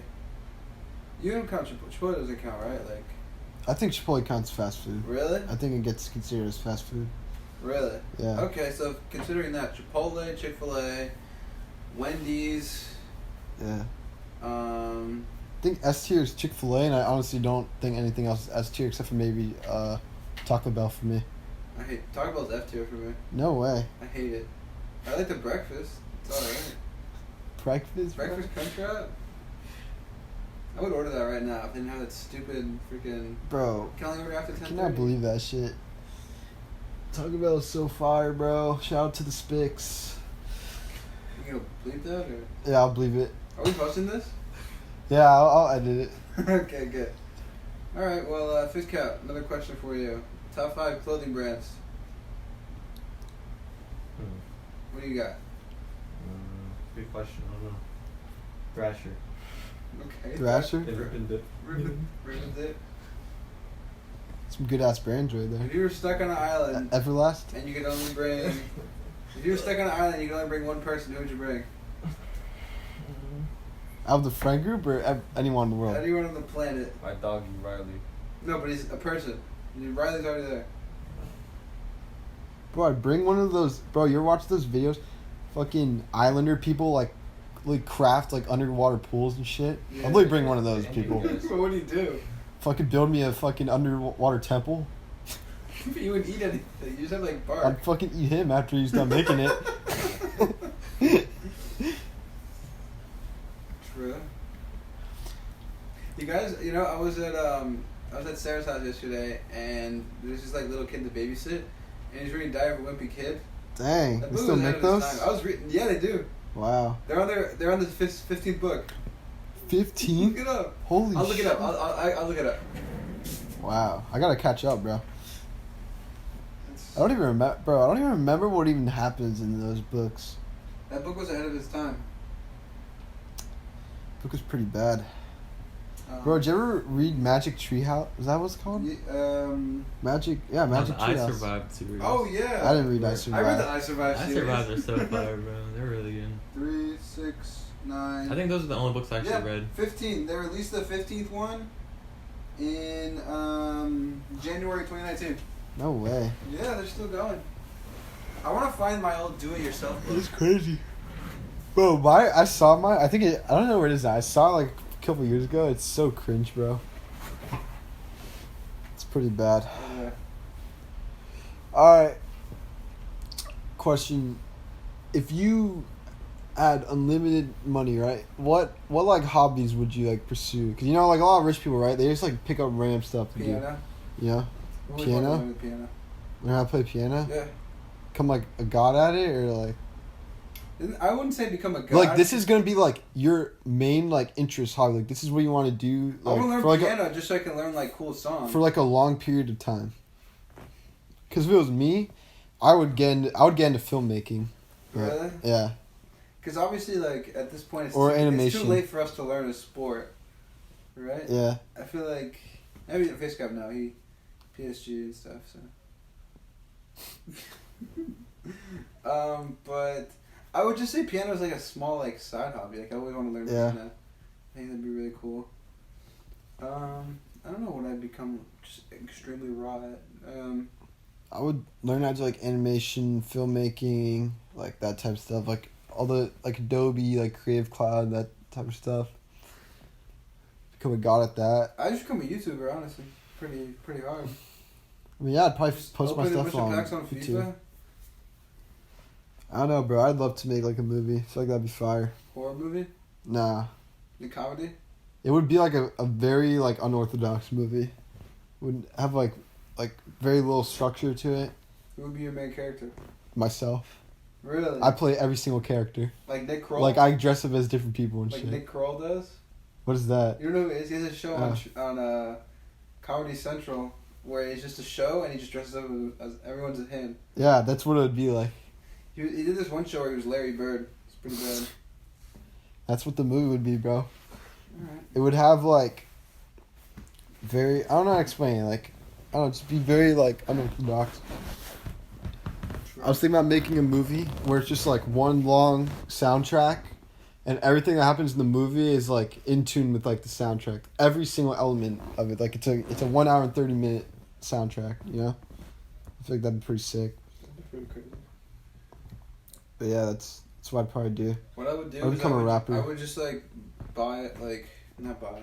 S2: You don't count Chipotle doesn't count, right? Like,
S1: I think Chipotle counts fast food.
S2: really?
S1: I think it gets considered as fast food.
S2: Really?
S1: Yeah.
S2: Okay, so considering that, Chipotle, Chick-fil-A, Wendy's,
S1: Yeah.
S2: um,
S1: I think S tier is Chick-fil-A, and I honestly don't think anything else is S tier except for maybe Taco Bell for me.
S2: I hate Taco Bell's F tier for me.
S1: No way.
S2: I hate it. I like the breakfast. It's alright.
S1: Breakfast? bro?
S2: Breakfast Crunch Wrap? I would order that right now if they didn't have that stupid freaking.
S1: Bro,
S2: Can I only order after 10:30?
S1: I cannot believe that shit. Taco Bell is so fire, bro. Shout out to the Spics.
S2: You gonna bleep that or?
S1: Yeah, I'll believe it.
S2: Are we posting this?
S1: Yeah, I'll edit it.
S2: Okay, good. Alright, well, Fish Cap, another question for you. Top 5 clothing brands. What do you got?
S3: Good question. I don't know. Thrasher.
S2: Okay.
S1: Thrasher?
S3: They rip and dip.
S2: Ribbon Dip.
S1: Some good ass brands right there.
S2: If you were stuck on an island
S1: Everlast?
S2: and you could only bring. If you were stuck on an island and you could only bring one person, who would you bring?
S1: Out of the friend group or anyone in the world?
S2: Anyone on the planet.
S3: My doggy Riley.
S2: No, but he's a person. Riley's already there.
S1: Bro, I'd bring one of those. Bro, you ever watch those videos? Fucking Islander people like craft like underwater pools and shit.
S2: Yeah.
S1: I'd really bring one of those people.
S2: But what do you do?
S1: Fucking build me a fucking underwater temple.
S2: You wouldn't eat anything. You just have like bark.
S1: I'd fucking eat him after he's done making it.
S2: True. You guys, you know, I was at Sarah's house yesterday, and there's this like little kid to babysit, and he's reading Diary of a Wimpy Kid.
S1: Dang,
S2: That
S1: they
S2: book
S1: still
S2: was
S1: make
S2: ahead of its
S1: those?
S2: time. I was reading. Yeah, they do.
S1: Wow.
S2: They're on the 15th book.
S1: 15?
S2: Look it up.
S1: Holy
S2: I'll look
S1: shit.
S2: it up. I'll look it up.
S1: Wow. I gotta catch up, bro. I don't even remember, bro. I don't even remember what even happens in those books.
S2: That book was ahead of its time.
S1: Book was pretty bad. Bro, did you ever read Magic Treehouse? Is that what it's called? Magic, yeah, Magic
S5: I
S1: Treehouse.
S5: Survived series.
S2: Oh yeah.
S1: I didn't read I
S2: I read the
S1: Survived.
S2: I Survived
S5: I
S2: series.
S5: Survived are so fire, bro. They're really good.
S2: 3, 6, 9.
S5: I think those are the only books I actually
S2: Yeah,
S5: read.
S2: 15. They released the 15th one in January 2019.
S1: No way.
S2: Yeah, they're still going. I want to find my old do-it-yourself book.
S1: That's crazy. Bro, I saw mine. I don't know where it is now. I saw it like a couple years ago. It's so cringe, bro. It's pretty bad.
S2: Yeah.
S1: Alright. Question. If you had unlimited money, right? What like hobbies would you like pursue? Because you know, like a lot of rich people, right? They just like pick up random stuff to
S2: Piano.
S1: do. Yeah.
S2: I've always
S1: Piano?
S2: wanted to learn the piano.
S1: Learn how to play piano.
S2: Yeah.
S1: Become like a god at it, or like.
S2: I wouldn't say become a god.
S1: Like this is gonna be like your main like interest hobby. Like this is what you want to do.
S2: I
S1: Like,
S2: want to learn
S1: for like
S2: piano just so I can learn like cool songs.
S1: for like a long period of time. Because if it was me, I would get into filmmaking.
S2: Really?
S1: Yeah.
S2: Because obviously, like at this point, it's
S1: Or
S2: too,
S1: animation.
S2: It's too late for us to learn a sport, right?
S1: Yeah.
S2: I feel like maybe the face cup now. He PSG and stuff. So. But I would just say piano is like a small like side hobby. Like I always want to learn piano. I think that'd be really cool. I don't know what I'd become just extremely raw at.
S1: I would learn how to do like animation, filmmaking, like that type of stuff. Like all the like Adobe, like Creative Cloud, that type of stuff. Become a god at that.
S2: I just become a YouTuber, honestly. Pretty hard.
S1: I mean, yeah, I'd probably
S2: Just
S1: post my
S2: open a
S1: stuff
S2: bunch of
S1: on
S2: packs on
S1: YouTube.
S2: FIFA,
S1: I don't know, bro. I'd love to make like a movie. I feel like that'd be fire.
S2: horror movie,
S1: Nah.
S2: the comedy.
S1: It would be like a very like unorthodox movie. Would have like very little structure to it.
S2: Who would be your main character?
S1: Myself.
S2: Really?
S1: I play every single character.
S2: Like Nick Kroll.
S1: Like I dress up as different people and
S2: like
S1: shit.
S2: Nick Kroll does.
S1: What is that?
S2: You don't know who he is? He has a show on Comedy Central where it's just a show and he just dresses up as everyone's a him.
S1: Yeah, that's what it would be like.
S2: He did this one show where he was Larry Bird. It's pretty bad.
S1: That's what the movie would be, bro.
S2: Alright.
S1: It would have like very I don't know how to explain it. Like I don't know, just be very like unorthodox. I was thinking about making a movie where it's just like one long soundtrack and everything that happens in the movie is like in tune with like the soundtrack. Every single element of it. Like it's a 1 hour and 30-minute soundtrack, you know? I feel like that'd be pretty sick.
S2: That'd be pretty crazy.
S1: But yeah, that's what I'd probably do.
S2: What I would do
S1: Or
S2: is
S1: become a rapper.
S2: I would just like not buy.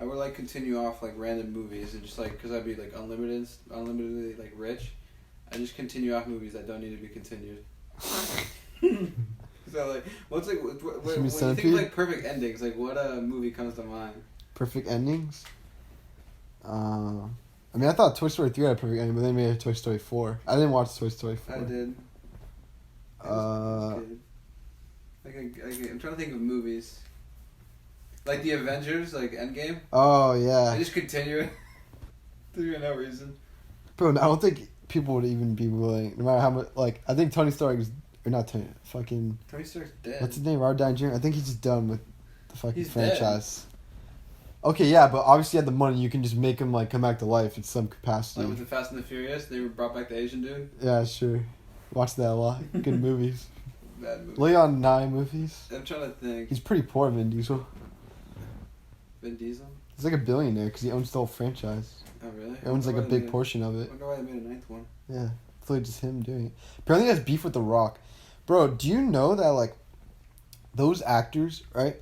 S2: I would like continue off like random movies and just like because I'd be like unlimitedly like rich. I just continue off movies that don't need to be continued. So like, what's like when you think of like perfect endings? Like what movie comes to mind?
S1: Perfect endings? I mean, I thought Toy Story 3 had a perfect ending, but they made a Toy Story 4. I didn't watch Toy Story 4.
S2: I did. I'm trying to think of movies. Like the Avengers, like Endgame.
S1: Oh yeah.
S2: I just continue for no reason.
S1: Bro, I don't think people would even be willing, no matter how much. Like, I think Tony Stark is, or not Tony, fucking.
S2: Tony Stark's dead.
S1: What's his name? Robert Downey Jr. I think he's just done with the fucking
S2: He's
S1: franchise. Okay, yeah, but obviously you have the money, you can just make him like come back to life in some capacity.
S2: Like with the Fast and the Furious, they brought back the Asian dude.
S1: Yeah, sure. Watch that a lot. Good movies.
S2: Bad movie.
S1: Leon Nye movies.
S2: I'm trying to think.
S1: He's pretty poor, Vin Diesel.
S2: Vin Diesel.
S1: He's like a billionaire because he owns the whole franchise.
S2: Oh really?
S1: He owns like a big portion of
S2: I
S1: it.
S2: wonder why they made a ninth one.
S1: Yeah, it's like just him doing it. Apparently, he has beef with The Rock. Bro, do you know that like those actors, right?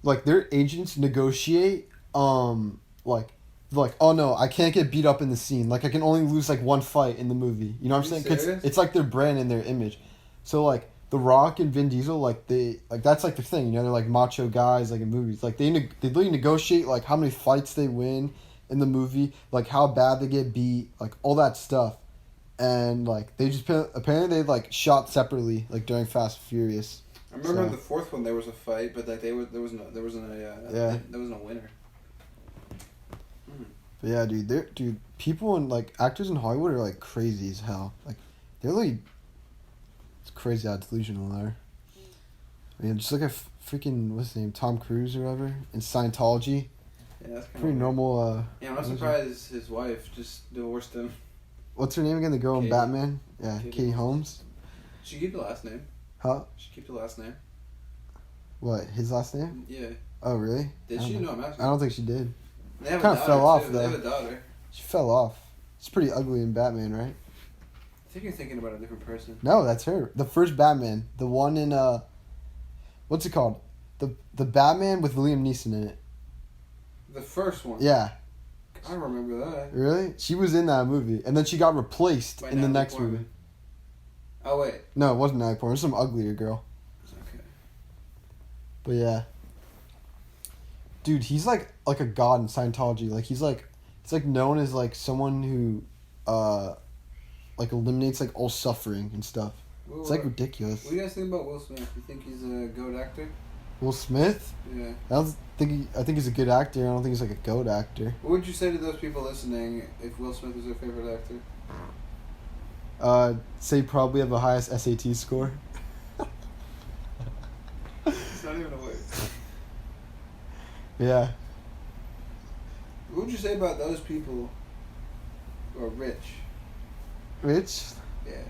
S1: Like their agents negotiate, like oh no, I can't get beat up in the scene. Like I can only lose like one fight in the movie. You know what I'm saying? 'Cause
S2: serious?
S1: it's like their brand and their image. So like The Rock and Vin Diesel, like they like that's like their thing. You know, they're like macho guys like in movies. Like they literally negotiate like how many fights they win in the movie, like how bad they get beat, like all that stuff. And like they just apparently they like shot separately like during Fast and Furious.
S2: I remember
S1: So-
S2: in the fourth one there was a fight, but like there wasn't a winner.
S1: But yeah, dude, people and like actors in Hollywood are like crazy as hell. Like they're really, it's crazy how delusional they are. I mean, just look at freaking what's his name, Tom Cruise or whatever in Scientology.
S2: Yeah, that's kind
S1: Pretty
S2: of
S1: normal.
S2: Yeah, I'm not surprised his wife just divorced him.
S1: What's her name again? The girl in
S2: Katie.
S1: Batman. Yeah,
S2: Katie
S1: Katie Holmes.
S2: She keep the last name.
S1: Huh?
S2: She keep the last name.
S1: What? His last name?
S2: Yeah.
S1: Oh really?
S2: Did
S1: I
S2: she?
S1: don't
S2: No, I'm
S1: know.
S2: asking.
S1: I don't think she did.
S2: They have
S1: Kinda
S2: a daughter
S1: fell off,
S2: too.
S1: though.
S2: They have a daughter.
S1: She fell off. It's pretty ugly in Batman, right?
S2: I think you're thinking about a different person.
S1: No, that's her. The first Batman, the one in what's it called? The Batman with Liam Neeson in it.
S2: The first one.
S1: Yeah.
S2: I don't remember that.
S1: Really? She was in that movie, and then she got replaced
S2: By
S1: in the
S2: Natalie
S1: next
S2: Portman.
S1: movie.
S2: Oh wait.
S1: No, it wasn't Natalie Portman. It was some uglier girl.
S2: Okay.
S1: But yeah. Dude, he's like a god in Scientology. Like he's like known as like someone who like eliminates like all suffering and stuff. It's like ridiculous.
S2: What do you guys think about Will Smith? You think he's a GOAT actor?
S1: Will Smith?
S2: Yeah.
S1: I think he's a good actor. I don't think he's like a GOAT actor.
S2: What would you say to those people listening if Will Smith was their favorite actor?
S1: Say probably have the highest SAT score.
S2: It's not even a word.
S1: Yeah.
S2: What would you say about those people who are rich?
S1: Rich?
S2: Yeah.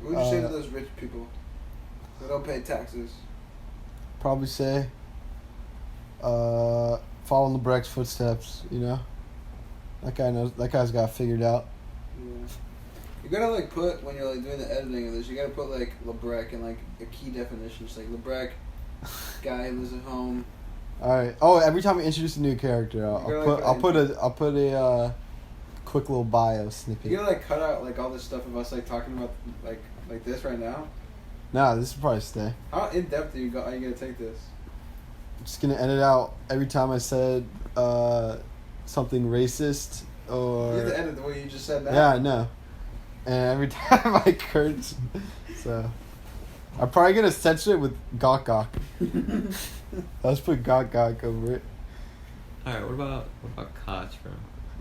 S2: What would you say to those rich people who don't pay taxes?
S1: Probably say, follow in Labrec's footsteps. You know, that guy knows. That guy's got it figured out.
S2: Yeah. You gotta like put when you're like doing the editing of this. You gotta put like Labrec in like a key definition. Just like Labrec, guy who lives at home.
S1: All right. Oh, every time we introduce a new character, I'll put a quick little bio snippet.
S2: You gotta like cut out like all this stuff of us like talking about like this right now.
S1: Nah, this will probably stay.
S2: How in depth are you gonna take this?
S1: I'm just gonna edit out every time I said something racist or.
S2: You have to edit the way you just said that.
S1: Yeah, I know. And every time I curse, so I'm probably gonna censor it with gawk gawk. Let's put gawk gawk over it.
S5: All right, what about Kotch, bro?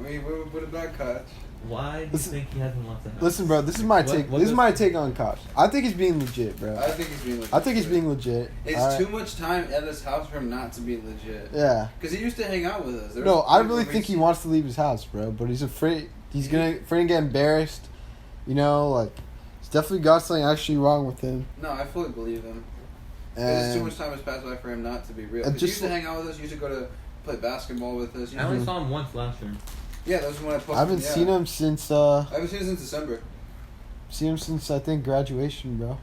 S2: What about Kotch?
S5: Why do you think he hasn't left the house?
S1: Listen, bro, this is my take. This is my take on Kotch. I think he's being legit, bro.
S2: I think he's being legit. It's
S1: too
S2: too much time at his house for him not to be legit.
S1: Yeah.
S2: Because he used to hang out with us.
S1: No, I really think he wants to leave his house, bro. But he's afraid. He's afraid to get embarrassed. You know, like, he's definitely got something actually wrong with him.
S2: No, I fully believe him. Because too much time has passed by for him not to be real. Because he used to hang out with us. He used to go to play basketball with us.
S5: I only saw him once last year.
S2: Yeah, that was when I posted.
S1: I haven't seen him since.
S2: I haven't seen him since December.
S1: Seen him since I think graduation, bro.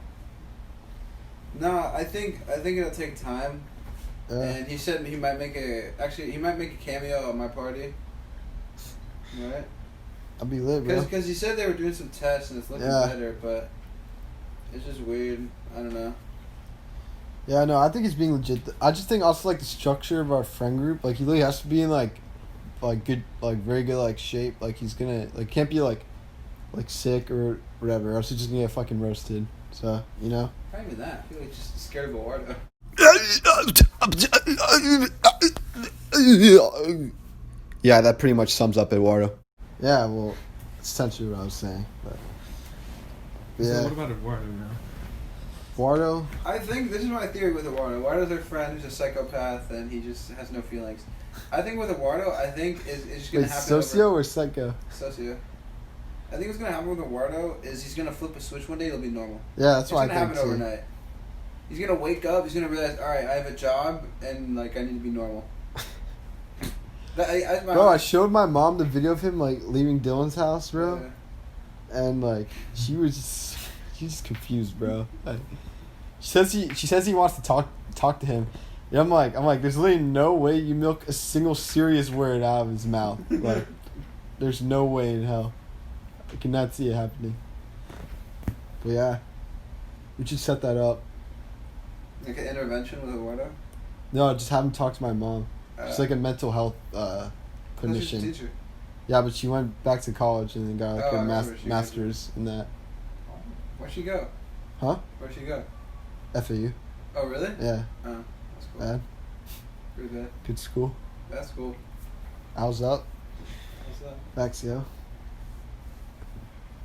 S2: No, I think it'll take time. And he said he might make a cameo at my party. Right.
S1: I'll be lit, bro.
S2: Because he said they were doing some tests and it's looking better, but it's just weird. I don't know.
S1: Yeah, no, I think he's being legit. I just think also like the structure of our friend group, like he really has to be in like good, like very good like shape. Like he's gonna like can't be like sick or whatever, or else he's just gonna get fucking roasted. So you know.
S2: Not even that. I feel like just scared of Eduardo.
S1: Yeah, that pretty much sums up Eduardo. Yeah, well, it's essentially what I was saying. But yeah.
S3: So what about Eduardo now?
S1: Eduardo?
S2: I think this is my theory with Eduardo. Eduardo's our friend who's a psychopath and he just has no feelings. I think with Eduardo, it's just gonna happen.
S1: Socio or psycho?
S2: Socio. I think what's gonna happen with Eduardo is he's gonna flip a switch one day. It'll be normal.
S1: Yeah, that's what I think.
S2: It's gonna happen overnight. He's gonna wake up. He's gonna realize, all right, I have a job and like I need to be normal.
S1: Bro, I showed my mom the video of him like leaving Dylan's house, bro, and like she's just confused, bro. Like, she says he wants to talk to him. And I'm like, there's literally no way you milk a single serious word out of his mouth. Like, there's no way in hell. I cannot see it happening. But yeah, we should set that up.
S2: Like an intervention with Eduardo?
S1: No, just have him talk to my mom. She's like a mental health clinician.
S2: Teacher.
S1: Yeah, but she went back to college and then got like a master's in that.
S2: Where'd she go?
S1: Huh?
S2: Where'd she go?
S1: FAU.
S2: Oh, really?
S1: Yeah.
S2: Oh, that's cool.
S1: Bad.
S2: Pretty bad.
S1: Good school.
S2: That's cool.
S1: Owls up.
S2: What's up?
S1: Maxio.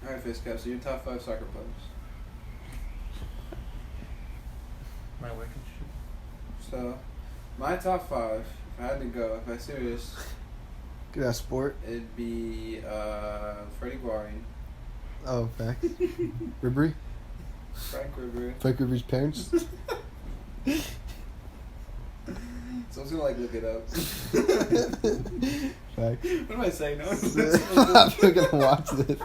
S2: Alright, Face Cap, so your top 5 soccer players.
S3: My wicked shit.
S2: So, my top 5, if I had to go, if I serious,
S1: Good ass sport.
S2: it'd be Freddie Guarin,
S1: Oh, facts. Ribery.
S2: Frank Ribery.
S1: Frank Ribery's parents.
S2: Someone's gonna like look it up.
S1: Facts.
S2: What am I saying? No.
S1: I'm gonna watch this.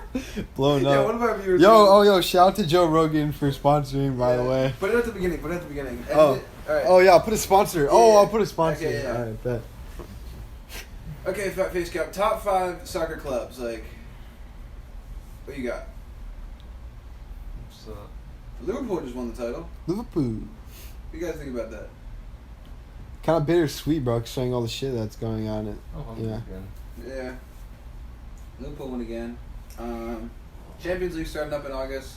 S1: Blown
S2: Yeah,
S1: up.
S2: one of our viewers.
S1: Shout out to Joe Rogan for sponsoring, by the way.
S2: Put it at the beginning.
S1: Oh.
S2: Alright.
S1: Oh yeah, I'll put a sponsor.
S2: Yeah,
S1: I'll
S2: yeah.
S1: put a sponsor.
S2: Okay, yeah.
S1: Alright, bet.
S2: Okay, Fat Face Cap. Top 5 soccer clubs. Like, what you got?
S3: So,
S2: Liverpool just won the title.
S1: Liverpool.
S2: What do you guys think about that?
S1: Kind of bittersweet, bro, showing all the shit that's going on. Yeah.
S2: Yeah. Liverpool win again. Champions League starting up in August.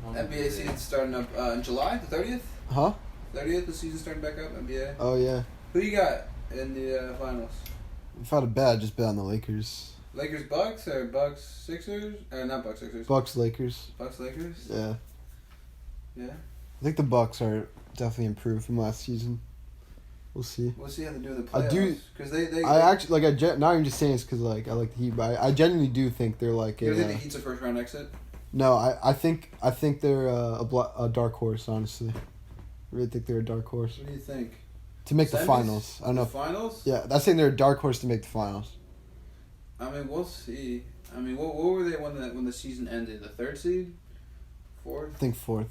S2: NBA season starting up in July, the 30th?
S1: Huh?
S2: 30th, the season starting back up, NBA.
S1: Oh, yeah.
S2: Who you got in the finals?
S1: If I had a bet, I'd just bet on the Lakers.
S2: Lakers Bucks or Bucks Sixers? Or not Bucks Sixers.
S1: Bucks Lakers.
S2: Bucks Lakers?
S1: Yeah.
S2: Yeah.
S1: I think the Bucks are definitely improved from last season. We'll see.
S2: We'll see how they do in the playoffs.
S1: I do.
S2: Because they
S1: I actually not even just saying this because like I like the Heat, but I genuinely do think they're like
S2: You think the Heat's a first round exit?
S1: No, I think they're a dark horse. Honestly, I really think they're a dark horse
S2: What do you think?
S1: to make the
S2: Semis?
S1: finals. I don't know.
S2: The finals?
S1: Yeah, that's saying they're a dark horse to make the finals.
S2: I mean, we'll see. I mean, what were they when the season ended? The third seed, fourth.
S1: I think fourth.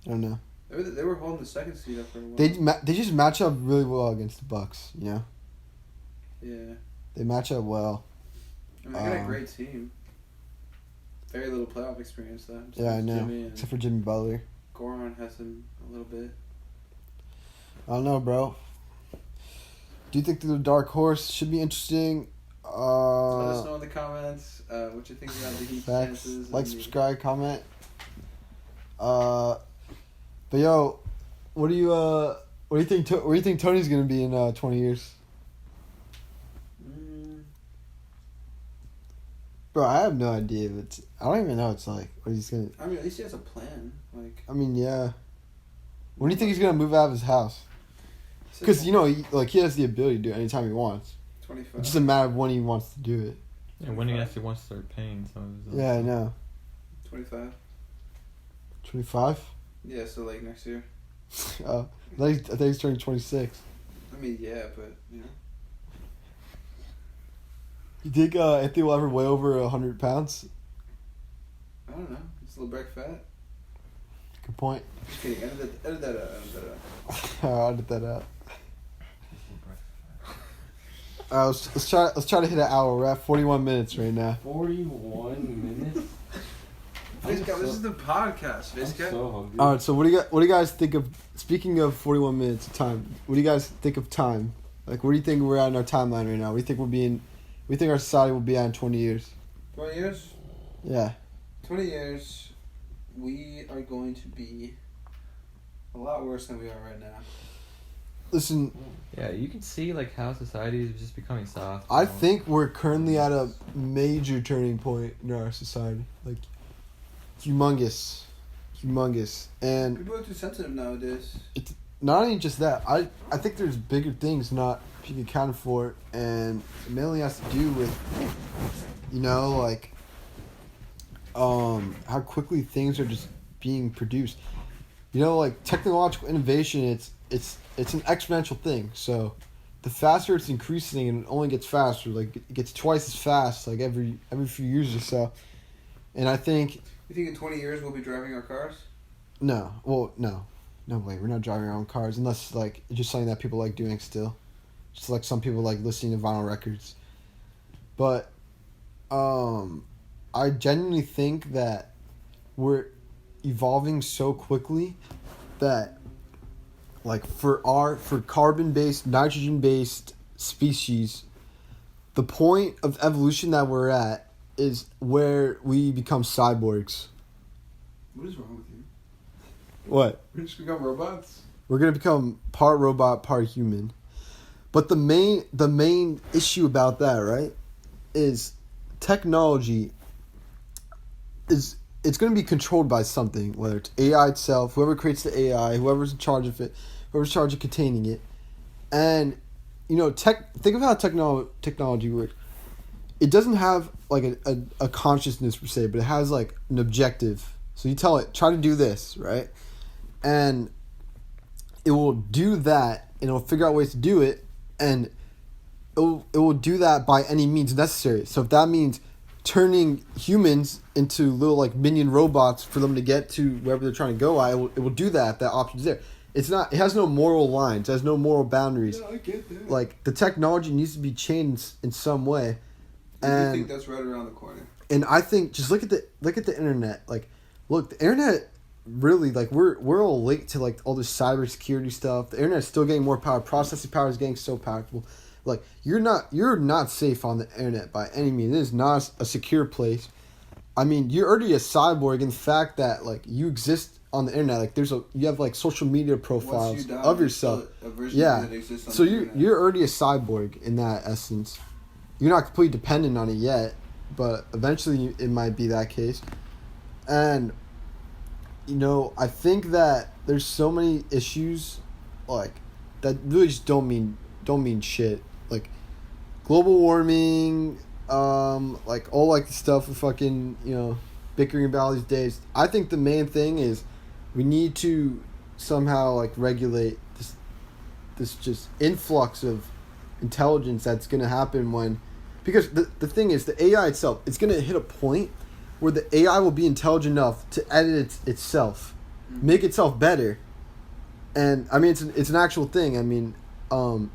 S1: I don't know.
S2: They were holding the second seed up for a while.
S1: They just match up really well against the Bucks. You know.
S2: Yeah.
S1: They match up well.
S2: I mean, they got a great team. Very little playoff experience though.
S1: Yeah, I know.
S2: Jimmy and
S1: Except for Jimmy Butler.
S2: Goran has him a little bit.
S1: I don't know, bro. Do you think they're a dark horse? Should be interesting.
S2: Let us know in the comments what you think about the Heat
S1: Facts.
S2: chances.
S1: Like,
S2: and the-
S1: subscribe, comment. But yo, what do you think? Where do you think Tony's gonna be in 20 years? Bro, I have no idea. I don't even know what it's like. What he's gonna.
S2: I mean, at least he has a plan. Like.
S1: I mean, yeah. When do you think he's gonna move out of his house? Because he has the ability to do it anytime he wants.
S2: 25.
S1: It's just a matter of when he wants to do it.
S5: Yeah, when he actually wants to start paying some of his.
S1: Yeah, I know.
S2: 25.
S1: 25.
S2: Yeah, so like next year.
S1: I thought he's turning 26.
S2: I mean, yeah, but you know.
S1: You think Anthony will ever weigh over 100 pounds?
S2: I don't know. Is Labrec fat?
S1: Good point.
S2: Just kidding. Edit that out.
S1: I'll edit that out. Let's try to hit an hour. We're at 41 minutes right now.
S4: 41 minutes?
S2: Visca, this is the podcast,
S4: I'm
S2: Visca.
S4: so hungry.
S1: All right. So what do you guys think of? Speaking of 41 minutes of time, what do you guys think of time? Like, where do you think we're at in our timeline right now? We think we'll be in. We think our society will be at in 20 years.
S2: 20 years?
S1: Yeah.
S2: 20 years, we are going to be a lot worse than we are right now.
S1: Listen,
S5: Yeah, you can see like how society is just becoming soft.
S1: I think we're currently at a major turning point in our society. Like, humongous. And
S2: People are too sensitive nowadays.
S1: not only just that, I think there's bigger things not being accounted for, and it mainly has to do with, like, how quickly things are just being produced. Like technological innovation, it's an exponential thing. So the faster it's increasing, and it only gets faster. Like, it gets twice as fast, like every few years or so. And I think
S2: You think in 20 years we'll be driving our cars?
S1: no way, we're not driving our own cars unless like it's just something that people like doing still. Just like some people like listening to vinyl records. But I genuinely think that we're evolving so quickly that like for carbon-based, nitrogen-based species, the point of evolution that we're at is where we become cyborgs.
S2: What is wrong with you?
S1: What?
S2: We're just become robots?
S1: We're gonna become part robot, part human. But the main issue about that, right, is technology it's going to be controlled by something, whether it's AI itself, whoever creates the AI, whoever's in charge of it, whoever's in charge of containing it. And, think of how technology works. It doesn't have, like, a consciousness, per se, but it has, like, an objective. So you tell it, try to do this, right? And it will do that, and it'll figure out ways to do it, and it will do that by any means necessary. So if that means turning humans into little like minion robots for them to get to wherever they're trying to go, it will do that. That option's there. It has no moral lines. It has no moral boundaries.
S2: Yeah, I get that.
S1: Like, the technology needs to be changed in some way.
S2: And
S1: And
S2: you think that's right around the corner?
S1: I think just look at the internet. Like, look, the internet really like we're all late to like all this cybersecurity stuff. The internet's still getting more power. Processing power is getting so powerful. Like you're not safe on the internet by any means. It is not a secure place. I mean, you're already a cyborg in the fact that like you exist on the internet. Like you have like social media profiles of yourself. Yeah. So you're already a cyborg in that essence. You're not completely dependent on it yet, but eventually it might be that case. And I think that there's so many issues like that really just don't mean shit. Like global warming, like all like the stuff with fucking, bickering about these days. I think the main thing is we need to somehow like regulate this just influx of intelligence that's gonna happen because the thing is the AI itself, it's gonna hit a point where the AI will be intelligent enough to edit itself, make itself better. And I mean it's an actual thing. I mean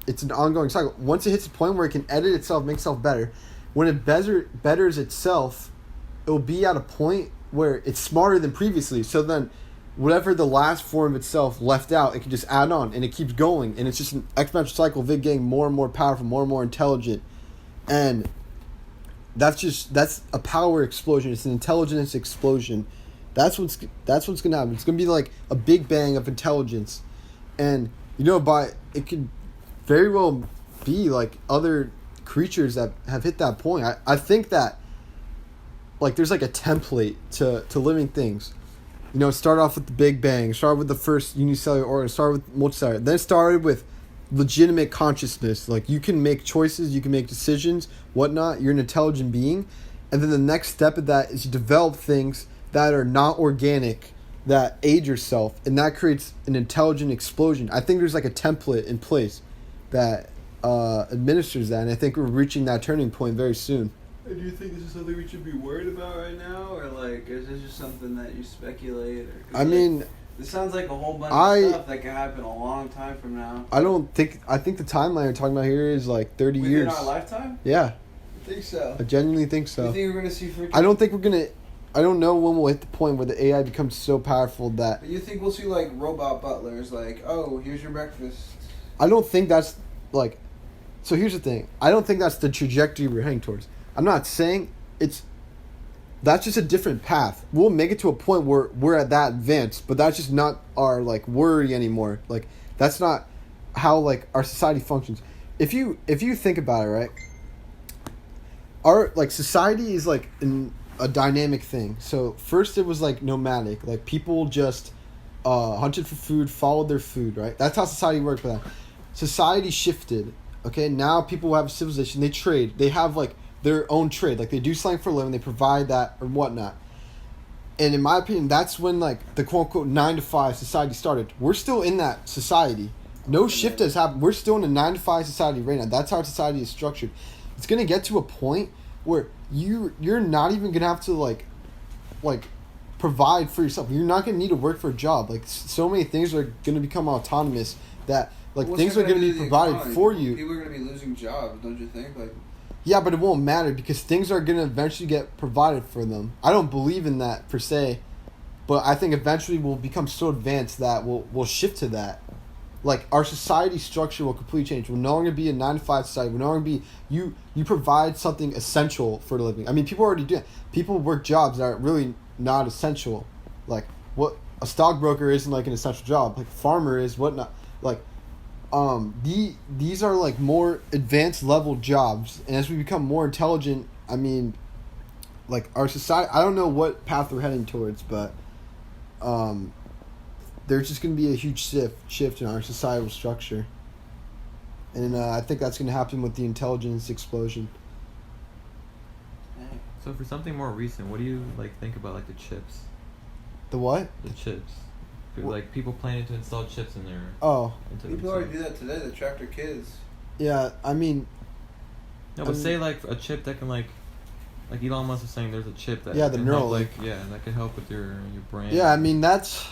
S1: it's an ongoing cycle. Once it hits a point where it can edit itself, make itself better, when it betters itself, it will be at a point where it's smarter than previously. So then whatever the last form of itself left out, it can just add on, and it keeps going, and it's just an exponential cycle of it getting more and more powerful, more and more intelligent. And that's a power explosion. It's an intelligence explosion. That's what's gonna happen. It's gonna be like a big bang of intelligence. And it could very well be like other creatures that have hit that point. I think that like there's like a template to living things. Start off with the Big Bang, start with the first unicellular organ, start with multicellular, then started with legitimate consciousness. Like you can make choices, you can make decisions, whatnot. You're an intelligent being, and then the next step of that is you develop things that are not organic, that age yourself, and that creates an intelligent explosion. I think there's like a template in place that administers that, and I think we're reaching that turning point very soon.
S2: Do you think this is something we should be worried about right now, or like is this just something that you speculate?
S1: I mean,
S2: this sounds like a whole bunch of stuff that can happen a long time from now.
S1: I think the timeline we're talking about here is like 30
S2: Within
S1: years.
S2: Within our lifetime?
S1: Yeah.
S2: I think so.
S1: I genuinely think so.
S2: You think we're gonna see freaking...
S1: I don't know when we'll hit the point where the AI becomes so powerful that...
S2: But you think we'll see like robot butlers, like, oh, here's your breakfast?
S1: I don't think that's like... So here's the thing. I don't think that's the trajectory we're heading towards. I'm not saying that's just a different path. We'll make it to a point where we're at that advanced, but that's just not our like worry anymore. Like that's not how like our society functions. If you think about it, right? Our like society is like a dynamic thing. So first it was like nomadic, like people just hunted for food, followed their food, right? That's how society worked for them. Society shifted. Okay, now people have civilization. They trade. They have like their own trade. Like they do something for a living. They provide that or whatnot. And in my opinion, that's when like the quote unquote 9 to 5 society started. We're still in that society. No shift has happened. We're still in a 9 to 5 society right now. That's how our society is structured. It's gonna get to a point where you're not even gonna have to like provide for yourself. You're not gonna need to work for a job. Like so many things are gonna become autonomous that like things are gonna be provided for you.
S2: People are gonna be losing jobs, don't you think? Like.
S1: Yeah, but it won't matter because things are going to eventually get provided for them. I don't believe in that per se, but I think eventually we'll become so advanced that we'll shift to that. Like our society structure will completely change. We're no longer be a 9 to 5 society. We're no longer be you provide something essential for the living. I mean, people already do it. People work jobs that are really not essential. Like what a stockbroker isn't like an essential job. Like a farmer is whatnot. Like these are like more advanced level jobs, and as we become more intelligent, I mean, like our society, I don't know what path we're heading towards, but there's just going to be a huge shift in our societal structure, and I think that's going to happen with the intelligence explosion.
S5: So for something more recent, what do you like think about like the chips?
S1: The what?
S5: The chips. Like people planning to install chips in their.
S1: Oh.
S2: People already do that today. They track their kids.
S1: Yeah, I mean.
S5: No, but say like a chip that can like Elon Musk was saying, there's a chip that.
S1: Yeah, the neural
S5: help, that can help with your brain.
S1: Yeah, I mean that's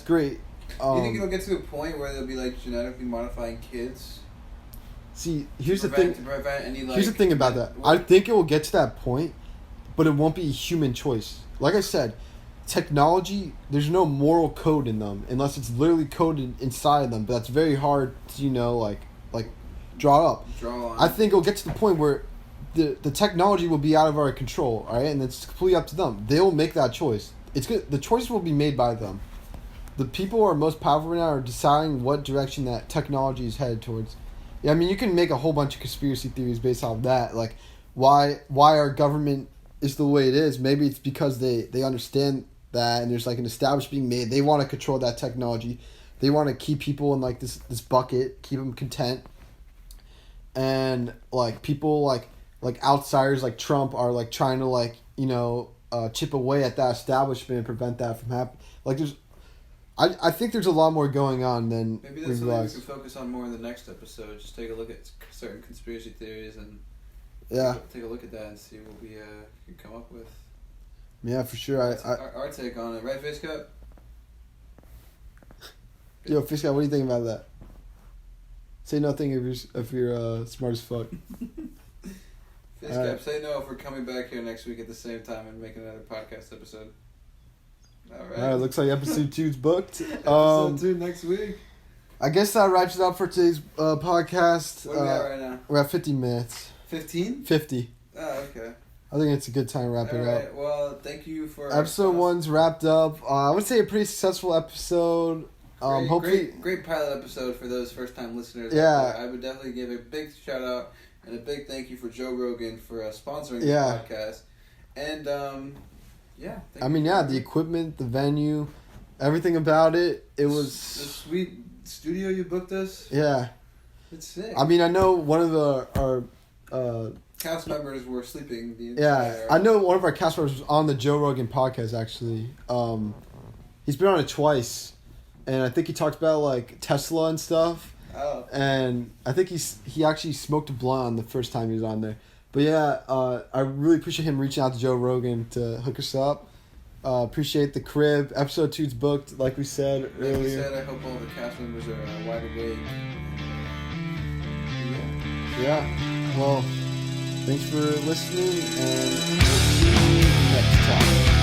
S1: great.
S2: Do you think it'll get to a point where they'll be like genetically modifying kids?
S1: See, here's the thing.
S2: To prevent any like.
S1: Here's the thing about that. I think it will get to that point, but it won't be human choice. Like I said, technology, there's no moral code in them unless it's literally coded inside of them. But that's very hard to like draw up.
S2: Draw on.
S1: I think it'll get to the point where the technology will be out of our control, all right, and it's completely up to them. They'll make that choice. It's good. The choice will be made by them. The people who are most powerful right now are deciding what direction that technology is headed towards. Yeah, I mean, you can make a whole bunch of conspiracy theories based off that, like why our government is the way it is. Maybe it's because they understand that, and there's like an establishment being made. They want to control that technology. They want to keep people in like this bucket, keep them content, and like people like outsiders like Trump are like trying to like chip away at that establishment and prevent that from happening. Like there's, I think there's a lot more going on than
S2: maybe that's something we can focus on more in the next episode. Just take a look at certain conspiracy theories and take a look at that and see what we can come up with.
S1: Yeah, for sure.
S2: Our take on it, right, Face Cup?
S1: Yo, Face Cup, what do you think about that? Say nothing if you're smart as fuck.
S2: Face Cup, say no if we're coming back here next week at the same time and making another podcast episode. Alright,
S1: looks like episode 2's booked.
S2: Episode 2 next week.
S1: I guess that wraps it up for today's podcast.
S2: What are we at right now?
S1: We're at 50 minutes.
S2: 15?
S1: 50.
S2: Oh, okay.
S1: I think it's a good time to wrap it up.
S2: Alright, well, thank you for...
S1: Episode 1's wrapped up. I would say a pretty successful episode. Hopefully...
S2: Great pilot episode for those first-time listeners.
S1: Yeah.
S2: I would definitely give a big shout-out and a big thank you for Joe Rogan for sponsoring the podcast. And, yeah.
S1: The equipment, the venue, everything about it, it was...
S2: The sweet studio you booked us?
S1: Yeah.
S2: It's sick.
S1: I mean, I know one of our
S2: cast members were sleeping the entire...
S1: I know one of our cast members was on the Joe Rogan podcast, actually. He's been on it twice, and I think he talked about, like, Tesla and stuff.
S2: Oh.
S1: And I think he actually smoked a blunt on the first time he was on there. But yeah, I really appreciate him reaching out to Joe Rogan to hook us up. Appreciate the crib. Episode 2's booked, like we said earlier.
S2: Like we said, I hope all the cast members are wide awake.
S1: Yeah. Well, thanks for listening, and we'll see you next time.